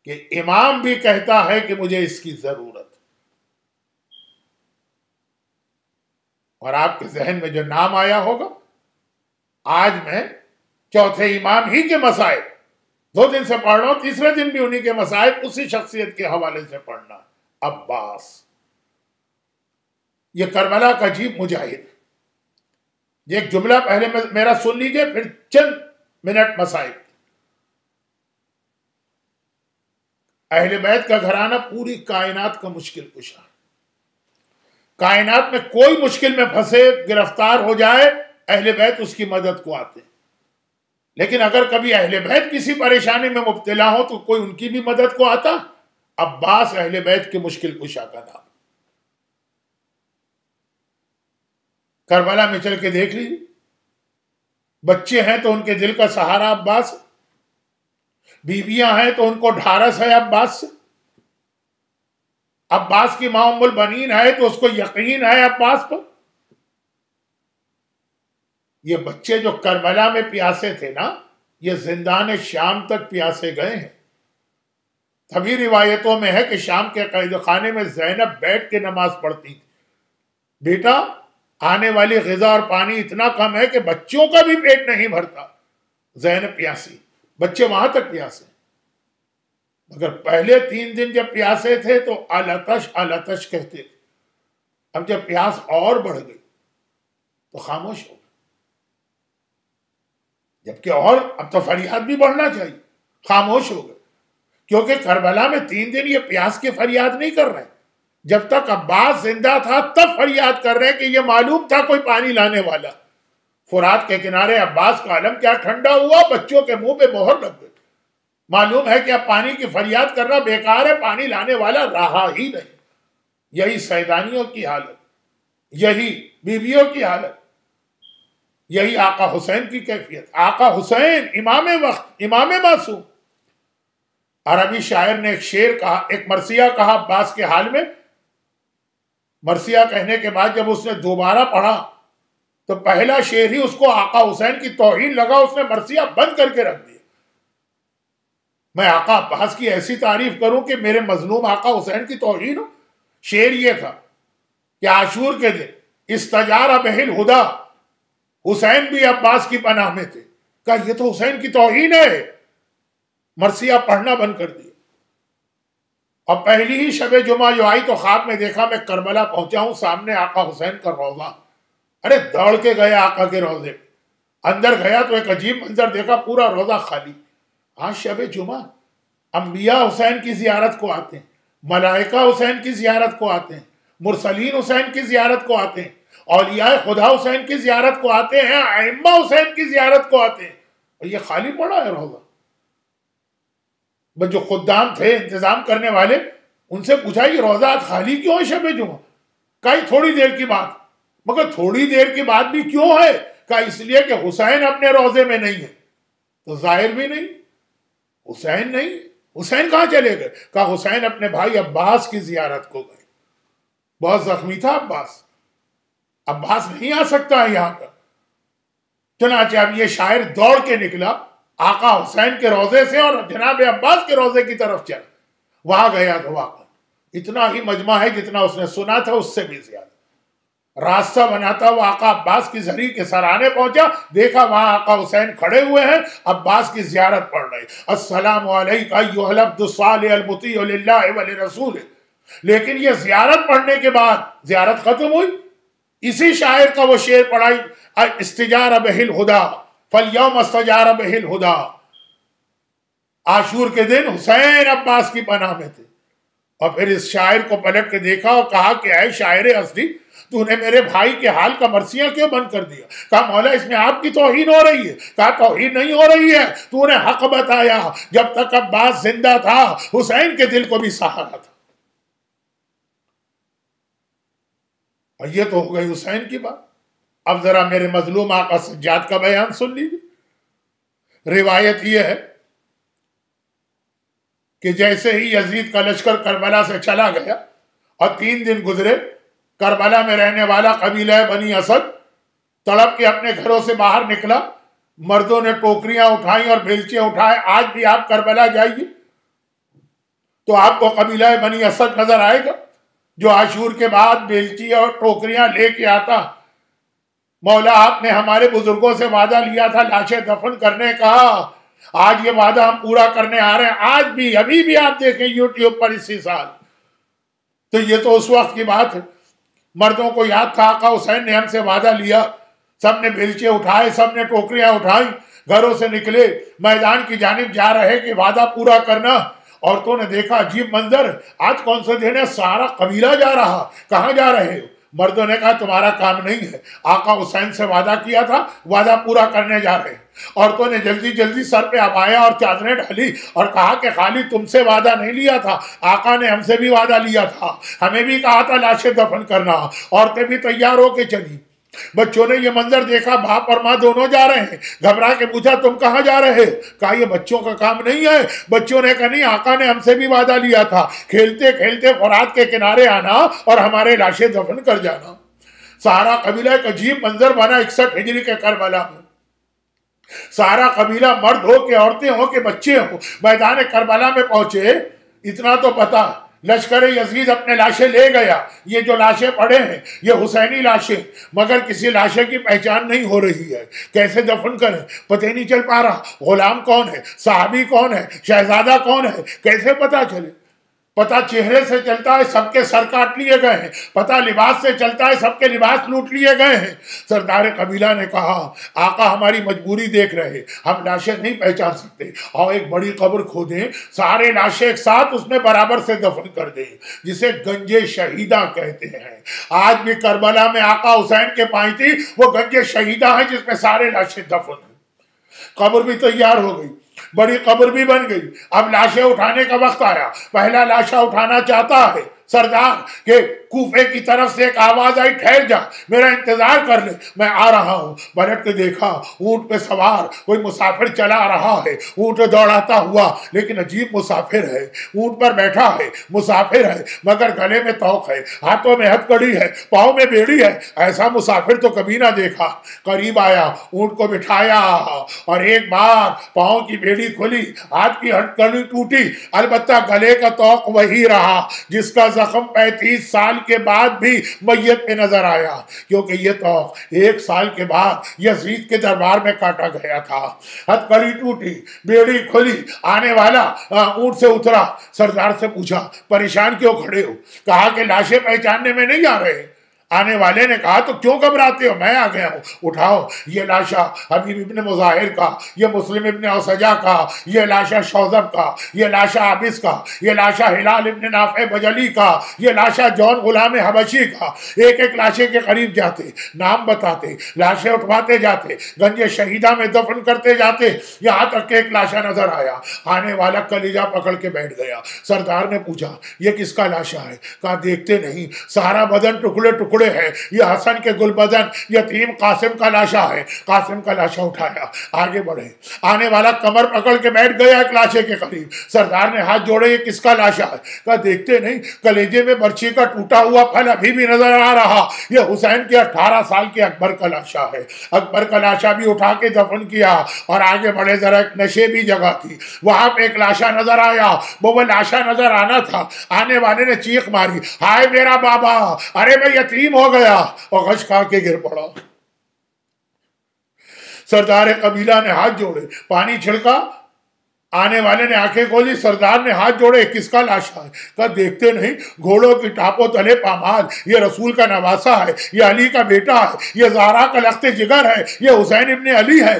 A: کہ امام بھی کہتا ہے کہ مجھے اس کی ضرورت۔ اور آپ کے ذہن میں جو نام آیا ہوگا، آج میں چوتھے امام ہی کے مسائل 2 دن سے پڑھ رہا ہوں، تیسرے دن بھی انہی کے مسائل اسی شخصیت کے حوالے سے پڑھنا۔ عباس، یہ کربلا کا عجیب مجاہد ہے۔ یہ ایک جملہ پہلے میرا سن لیجئے، پھر چند منٹ مسائل۔ اہل بیت کا گھرانہ پوری کائنات کا مشکل کشا ہے۔ کائنات میں کوئی مشکل میں پھنسے، گرفتار ہو جائے، اہل بیت اس کی مدد کو آتے ہیں۔ لیکن اگر کبھی اہل بیت کسی پریشانی میں مبتلا ہو تو کوئی ان کی بھی مدد کو آتا؟ عباس اہل بیت کے مشکل کشا کا نام۔ کربلا میں چل کے دیکھ لیجیے، بچے ہیں تو ان کے دل کا سہارا عباس، بیویاں ہیں تو ان کو ڈھارس ہے عباس سے، عباس کی ماں ام البنین ہے تو اس کو یقین ہے عباس پر۔ یہ بچے جو کربلا میں پیاسے تھے نا، یہ زندان شام تک پیاسے گئے ہیں۔ تبھی روایتوں میں ہے کہ شام کے قید خانے میں زینب بیٹھ کے نماز پڑھتی تھی، بیٹا آنے والی غذا اور پانی اتنا کم ہے کہ بچوں کا بھی پیٹ نہیں بھرتا، زینب پیاسی، بچے وہاں تک پیاسے، مگر پہلے 3 دن جب پیاسے تھے تو الاتش الاتش کہتے تھے، اب جب پیاس اور بڑھ گئی تو خاموش ہو گئے، جبکہ اور اب تو فریاد بھی بڑھنا چاہیے، خاموش ہو گئے، کیونکہ کربلا میں 3 دن یہ پیاس کی فریاد نہیں کر رہے، جب تک عباس زندہ تھا تب فریاد کر رہے کہ یہ معلوم تھا کوئی پانی لانے والا۔ فرات کے کنارے عباس کا علم کیا ٹھنڈا ہوا، بچوں کے منہ پہ مہر لگ گئی، معلوم ہے کہ اب پانی کی فریاد کرنا بیکار ہے، پانی لانے والا رہا ہی نہیں۔ یہی سیدانیوں کی حالت، یہی بیویوں کی حالت، یہی آقا حسین کی کیفیت۔ آقا حسین امام وقت، امام معصوم۔ عربی شاعر نے ایک شعر کہا، ایک مرثیہ کہا عباس کے حال میں، مرثیہ کہنے کے بعد جب اس نے دوبارہ پڑھا تو پہلا شعر ہی اس کو آقا حسین کی توہین لگا، اس نے مرثیہ بند کر کے رکھ دیا۔ میں آقا عباس کی ایسی تعریف کروں کہ میرے مظلوم آقا حسین کی توہین ہو؟ شعر یہ تھا کہ عاشور کے دن استجار بہ الہدی، حسین بھی عباس کی پناہ میں تھے، کہا یہ تو حسین کی توہین ہے، مرثیہ پڑھنا بند کر دیا۔ اور پہلی ہی شب جمعہ جو آئی تو خواب میں دیکھا میں کربلا پہنچا ہوں، سامنے آقا حسین کا روضہ، ارے دوڑ کے گیا آقا کے روضے، اندر گیا تو ایک عجیب منظر دیکھا، پورا روضہ خالی۔ آج شب جمعہ، انبیاء حسین کی زیارت کو آتے ہیں، ملائکہ حسین کی زیارت کو آتے ہیں، مرسلین حسین کی زیارت کو آتے ہیں، اولیاء خدا حسین کی زیارت کو آتے ہیں، ائمہ حسین کی زیارت کو آتے ہیں، اور یہ خالی پڑا ہے روضہ۔ بس جو خدام تھے انتظام کرنے والے، ان سے پوچھا یہ روضہ آج خالی کیوں ہے شب جمعہ؟ کہا تھوڑی دیر کی بات، مگر تھوڑی دیر کی بات بھی کیوں ہے؟ کہا اس لیے کہ حسین اپنے روضے میں نہیں ہے، تو ظاہر بھی نہیں، حسین نہیں، حسین کہاں چلے گئے؟ کہا حسین اپنے بھائی عباس کی زیارت کو گئے، بہت زخمی تھا عباس، عباس نہیں آ سکتا ہے یہاں پر۔ چنانچہ اب یہ شاعر دوڑ کے نکلا آقا حسین کے روضے سے اور جناب عباس کے روضے کی طرف چلا، وہاں گیا تو واقعا اتنا ہی مجمع ہے جتنا اس نے سنا تھا، اس سے بھی زیادہ۔ راستہ بناتا وہ آقا عباس کی زری کے سرانے پہنچا، دیکھا وہاں آقا حسین کھڑے ہوئے ہیں، عباس کی زیارت پڑھ رہے، السلام علیکہ ایھا العبد الصالح المطیع للہ ولرسولہ۔ لیکن یہ زیارت پڑھنے کے بعد زیارت ختم ہوئی، اسی شاعر کا وہ شعر پڑھائی، استجار بہ الہدی فالیوم استجار بہ الہدی۔ عاشور کے دن حسین عباس کی پناہ میں تھے، اور پھر اس شاعر کو پلٹ کے دیکھا اور کہا کہ اے شاعر اصلی، تو نے میرے بھائی کے حال کا مرثیہ کیوں بند کر دیا؟ کہا مولا اس میں آپ کی توہین ہو رہی ہے۔ کہا توہین نہیں ہو رہی ہے، تو نے حق بتایا، جب تک عباس زندہ تھا حسین کے دل کو بھی سہارا تھا۔ اور یہ تو ہو گئی حسین کی بات۔ اب ذرا میرے مظلوم آقا سجاد کا بیان سن لیجیے۔ روایت یہ ہے کہ جیسے ہی یزید کا لشکر کربلا سے چلا گیا اور 3 دن گزرے، کربلا میں رہنے والا قبیلہ بنی اسد تڑپ کے اپنے گھروں سے باہر نکلا، مردوں نے ٹوکریاں اٹھائیں اور بیلچے اٹھائے۔ آج بھی آپ کربلا جائیے تو آپ کو قبیلہ بنی اسد نظر آئے گا، جو عاشور کے بعد بیلچی اور ٹوکریاں لے کے آتا۔ مولا آپ نے ہمارے بزرگوں سے وعدہ لیا تھا لاشیں دفن کرنے کا، آج یہ وعدہ ہم پورا کرنے آ رہے ہیں۔ آج بھی، ابھی بھی آپ دیکھیں یوٹیوب پر اسی سال، تو یہ تو اس وقت کی بات ہے۔ مردوں کو یاد تھا آقا حسین نے ہم سے وعدہ لیا، سب نے بیلچے اٹھائے، سب نے ٹوکریاں اٹھائیں، گھروں سے نکلے، میدان کی جانب جا رہے کہ وعدہ پورا کرنا۔ عورتوں نے دیکھا عجیب منظر، آج کون سا دن ہے، سارا قبیلہ جا رہا، کہاں جا رہے ہو؟ مردوں نے کہا تمہارا کام نہیں ہے، آقا حسین سے وعدہ کیا تھا، وعدہ پورا کرنے جا رہے ہیں۔ عورتوں نے جلدی جلدی سر پہ عبایا اور چادریں ڈالی اور کہا کہ خالی تم سے وعدہ نہیں لیا تھا، آقا نے ہم سے بھی وعدہ لیا تھا، ہمیں بھی کہا تھا لاشیں دفن کرنا۔ عورتیں بھی تیار ہو کے چلی۔ بچوں نے یہ منظر دیکھا، باپ اور ماں دونوں جا رہے ہیں، گھبرا کے پوچھا تم کہاں جا رہے ہو؟ کہا یہ بچوں کا کام نہیں ہے۔ بچوں نے کہا نہیں، آقا نے ہم سے بھی وعدہ لیا تھا، کھیلتے کھیلتے فرات کے کنارے آنا اور ہمارے لاشیں دفن کر جانا۔ سارا قبیلہ ایک عجیب منظر بنا 61 ہجری کے کربلا میں۔ سارا قبیلہ مرد ہو کے، عورتیں ہو کے، بچے ہو، میدان کربلا میں پہنچے۔ اتنا تو پتا لشکر یزید اپنے لاشیں لے گیا. یہ جو لاشیں پڑے ہیں یہ حسینی لاشیں، مگر کسی لاشیں کی پہچان نہیں ہو رہی ہے. کیسے دفن کریں پتہ نہیں چل پا رہا. غلام کون ہے، صحابی کون ہے، شہزادہ کون ہے، کیسے پتہ چلے؟ پتہ چہرے سے چلتا ہے سب کے سر کاٹ لیے گئے ہیں، پتہ لباس سے چلتا ہے سب کے لباس لوٹ لیے گئے ہیں. سردار قبیلہ نے کہا آقا ہماری مجبوری دیکھ رہے، ہم لاشیں نہیں پہچان سکتے، اور ایک بڑی قبر کھودیں، سارے لاشیں ایک ساتھ اس میں برابر سے دفن کر دیں، جسے گنج شہیدہ کہتے ہیں. آج بھی کربلا میں آقا حسین کے پائیں تھی وہ گنج شہیدہ ہے جس میں سارے لاشیں دفن ہیں. قبر بھی تیار ہو گئی، بڑی قبر بھی بن گئی. اب لاشیں اٹھانے کا وقت آیا. پہلا لاشا اٹھانا چاہتا ہے سردار کہ کوفے کی طرف سے ایک آواز آئی ٹھہر جا، میرا انتظار کر لے، میں آ رہا ہوں. پلٹ کے دیکھا اونٹ پہ سوار کوئی مسافر چلا آ رہا ہے، اونٹ دوڑاتا ہوا، لیکن عجیب مسافر ہے. اونٹ پر بیٹھا ہے، مسافر ہے، مگر گلے میں توق ہے، ہاتھوں میں ہتھ کڑی ہے، پاؤں میں بیڑی ہے. ایسا مسافر تو کبھی نہ دیکھا. قریب آیا، اونٹ کو بٹھایا، اور ایک بار پاؤں کی بیڑی کھلی، ہاتھ کی ہتھ کڑی ٹوٹی، البتہ گلے کا توق وہی رہا جس کا زخم 35 سال کے بعد بھی میت پہ نظر آیا، کیونکہ یہ تو 1 سال کے بعد یزید کے دربار میں کاٹا گیا تھا. ہتھ کڑی ٹوٹی، بیڑی کھلی. آنے والا اونٹ سے اترا، سردار سے پوچھا پریشان کیوں کھڑے ہو؟ کہا کہ لاشیں پہچاننے میں نہیں آ رہے. آنے والے نے کہا تو کیوں گھبراتے ہو، میں آ گیا ہوں. اٹھاؤ یہ لاشا حبیب ابن مظاہر کا، یہ مسلم ابن اوسجا کا، یہ لاشا شوذب کا، یہ لاشا عابس کا، یہ لاشا ہلال ابن نافع بجلی کا، یہ لاشا جون غلام حبشی کا. ایک ایک لاشے کے قریب جاتے، نام بتاتے، لاشیں اٹھواتے جاتے، گنج شہیدہ میں دفن کرتے جاتے، یہاں تک کہ ایک لاشا نظر آیا. آنے والا کلیجہ پکڑ کے بیٹھ گیا. سردار نے پوچھا یہ کس کا لاشا ہے؟ کہا دیکھتے نہیں، سارا بدن ٹکڑے ٹکڑے ہے، یہ حسن کے گل بدن یتیم قاسم کا لاشا ہے. قاسم کا لاشا اٹھایا، آگے بڑھے. آنے والا کمر پکڑ کے بیٹھ گیا ایک لاشے کے قریب. سردار نے ہاتھ جوڑے یہ کس کا لاشا ہے؟ کہا دیکھتے نہیں، کلیجے میں برچی کا ٹوٹا ہوا پھل ابھی بھی نظر آ رہا، یہ حسین کے 18 سال کے اکبر کا لاشا ہے. اکبر کا لاشا بھی اٹھا کے دفن کیا. اور آگے بڑھے ذرا ایک نشے بھی جگہ تھی، وہاں پہ ایک لاشا نظر آیا. وہ لاشا نظر آنا تھا. آنے والے نے چیخ ماری ہائے میرا بابا، ارے میں یتیم ہو گیا، اور غش کھا کے گر پڑا. سردار قبیلہ نے ہاتھ جوڑے، پانی چھڑکا. آنے والے نے آنکھیں کھولی، سردار نے ہاتھ جوڑے کس کا لاشا ہے؟ کہا دیکھتے نہیں، گھوڑوں کی ٹاپوں تلے پامال، یہ رسول کا نواسا ہے، یہ علی کا بیٹا ہے، یہ زہرا کا لخت جگر ہے، یہ حسین ابن علی ہے.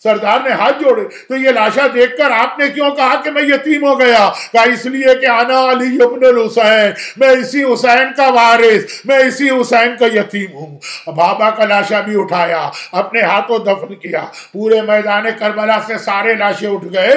A: سردار نے ہاتھ جوڑے. تو یہ لاشا دیکھ کر آپ نے کیوں کہا کہ میں یتیم ہو گیا؟ کہا اس لیے کہ انا علی ابن الحسین، میں اسی حسین کا وارث، میں اسی حسین کا یتیم ہوں. بابا کا لاشا بھی اٹھایا، اپنے ہاتھوں دفن کیا. پورے میدان کربلا سے سارے لاشیں اٹھ گئے.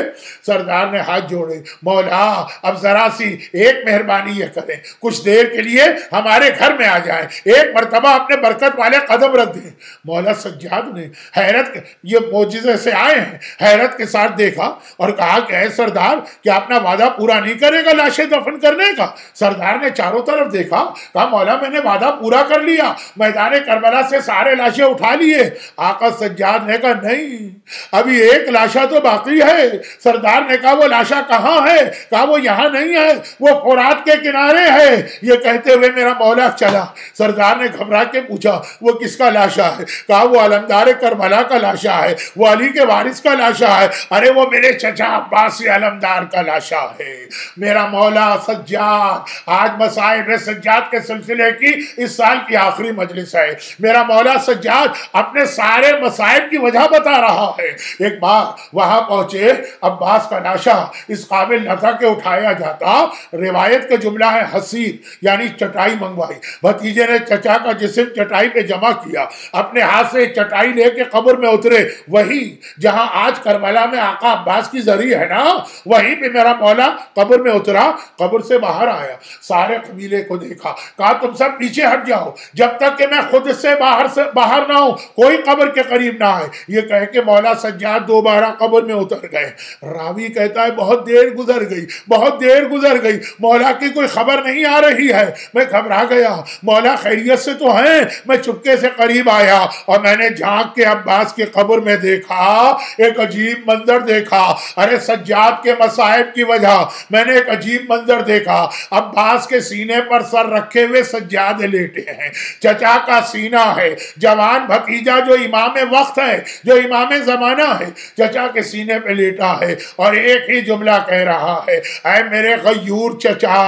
A: سردار نے ہاتھ جوڑے، مولا اب ذرا سی ایک مہربانی یہ کریں، کچھ دیر کے لیے ہمارے گھر میں آ جائیں، ایک مرتبہ اپنے برکت والے قدم رکھ دیں. مولا سجاد نے حیرت، یہ معجزے سے آئے ہیں، حیرت کے ساتھ دیکھا اور کہا کہ اے سردار کیا اپنا وعدہ پورا نہیں کرے گا لاشیں دفن کرنے کا؟ سردار نے چاروں طرف دیکھا، کہا مولا میں نے وعدہ پورا کر لیا، میدان کربلا سے سارے لاشیں اٹھا لیے. آقا سجاد نے کہا نہیں، ابھی ایک لاشا تو باقی ہے. سردار نے کہا وہ لاشا کہاں ہے؟ کہا وہ یہاں نہیں ہے، وہ فرات کے کنارے ہے. یہ کہتے ہوئے میرا مولا چلا. سردار نے گھبرا کے پوچھا وہ کس کا لاشا ہے؟ کہا وہ علمدار کربلا کا لاشا ہے، وہ علی کے وارث کا لاشا ہے. ارے وہ میرے چچا عباس علمدار کا لاشا ہے. میرا مولا سجاد، آج مصائب سجاد کے سلسلے کی اس سال کی آخری مجلس ہے. میرا مولا سجاد اپنے سارے مصائب کی وجہ بتا رہا ہے. ایک بار وہاں پہنچے، عباس کا لاشا اس قابل نہ تھا کہ اٹھایا جاتا. روایت کا جملہ ہے حسیر، یعنی چٹائی منگوائی. بھتیجے نے چچا کا جسم چٹائی پہ جمع کیا، اپنے ہاتھ سے چٹائی لے کے قبر میں اترے. وہی جہاں آج کربلا میں آقا عباس کی زری ہے نا، وہیں پہ میرا مولا قبر میں اترا. قبر سے باہر آیا، سارے قبیلے کو دیکھا، کہا تم سب پیچھے ہٹ جاؤ جب تک کہ میں خود سے باہر نہ ہوں، کوئی قبر کے قریب نہ آئے. یہ کہہ کے مولا سجاد دوبارہ قبر میں اتر گئے. راوی کہتا ہے بہت دیر گزر گئی، بہت دیر گزر گئی، مولا کی کوئی خبر نہیں آ رہی ہے. میں گھبرا گیا، مولا خیریت سے تو ہیں؟ میں چپکے سے قریب آیا اور میں نے جھانک کے عباس کی قبر میں دیکھا کہا ایک عجیب منظر دیکھا، ارے سجاد کے مصائب کی وجہ میں نے ایک عجیب منظر دیکھا، عباس کے سینے پر سر رکھے ہوئے سجاد لیٹے ہیں، چچا کا سینہ ہے، جوان بھتیجا جو امام وقت ہے، جو امام زمانہ ہے، چچا کے سینے پہ لیٹا ہے اور ایک ہی جملہ کہہ رہا ہے، اے میرے غیور چچا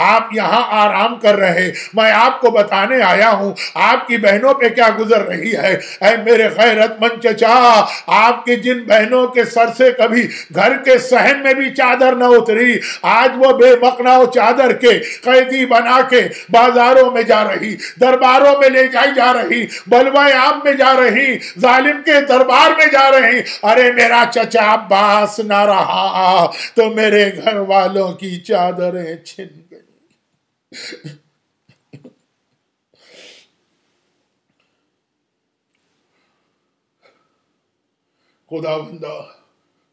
A: آپ یہاں آرام کر رہے، میں آپ کو بتانے آیا ہوں آپ کی بہنوں پہ کیا گزر رہی ہے۔ اے میرے غیرت مند چچا آپ کی جن بہنوں کے سر سے کبھی گھر کے صحن میں بھی چادر نہ اتری، آج وہ بے مقنع چادر کے قیدی بنا کے بازاروں میں جا رہی، درباروں میں لے جائی جا رہی، بلوائے عام میں جا رہی، ظالم کے دربار میں جا رہی۔ ارے میرا چچا عباس نہ رہا تو میرے گھر والوں کی چادریں چھن گئی۔ خدا بندہ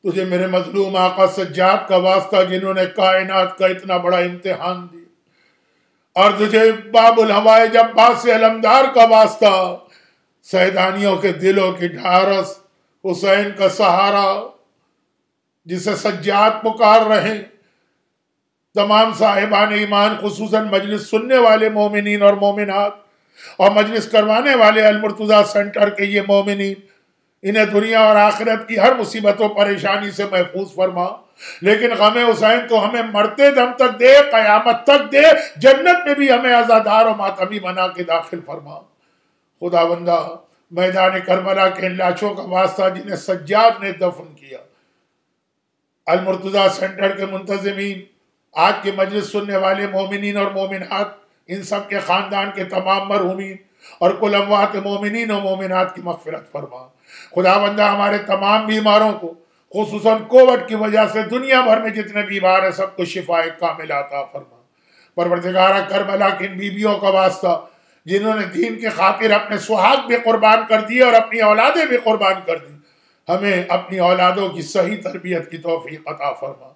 A: تجھے میرے مظلوم آقا سجاد کا واسطہ جنہوں نے کائنات کا اتنا بڑا امتحان دیا، اور تجھے باب الحوائج عباس علمدار کا واسطہ سیدانیوں کے دلوں کی ڈھارس، حسین کا سہارا جسے سجاد پکار رہے، تمام صاحبان ایمان خصوصاً مجلس سننے والے مومنین اور مومنات اور مجلس کروانے والے المرتضیٰ سینٹر کے یہ مومنین، انہیں دنیا اور آخرت کی ہر مصیبت و پریشانی سے محفوظ فرما، لیکن غم حسین تو ہمیں مرتے دم تک دے، قیامت تک دے، جنت میں بھی ہمیں عزادار و ماتمی بنا کے داخل فرما۔ خدا بندہ میدان کربلا کے ان لاشوں کا واسطہ جنہیں سجاد نے دفن کیا، المرتضیٰ سینٹر کے منتظمین، آج کے مجلس سننے والے مومنین اور مومنات، ان سب کے خاندان کے تمام مرحومین اور کل اموات مومنین و مومنات کی مغفرت فرما۔ خدا بندہ ہمارے تمام بیماروں کو، خصوصاً کووڈ کی وجہ سے دنیا بھر میں جتنے بیمار ہیں سب کو شفائے کامل عطا فرما۔ پروردگارہ کربلا کی ان بیویوں کا واسطہ جنہوں نے دین کی خاطر اپنے سہاگ بھی قربان کر دیے اور اپنی اولادیں بھی قربان کر دی، ہمیں اپنی اولادوں کی صحیح تربیت کی توفیق عطا فرما۔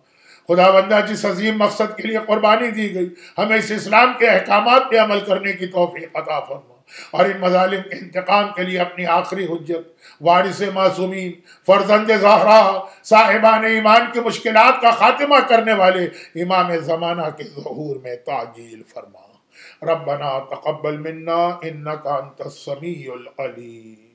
A: خدا بندہ جس عظیم مقصد کے لیے قربانی دی گئی ہمیں اس اسلام کے احکامات پہ عمل کرنے کی توفیق عطا فرما، اور ان مظالم کے انتقام کے لیے اپنی آخری حجت، وارث معصومین، فرزند زہرا، صاحبان ایمان کی مشکلات کا خاتمہ کرنے والے امام زمانہ کے ظہور میں تعجیل فرما۔ ربنا تقبل منا انک انت السمیع العلیم۔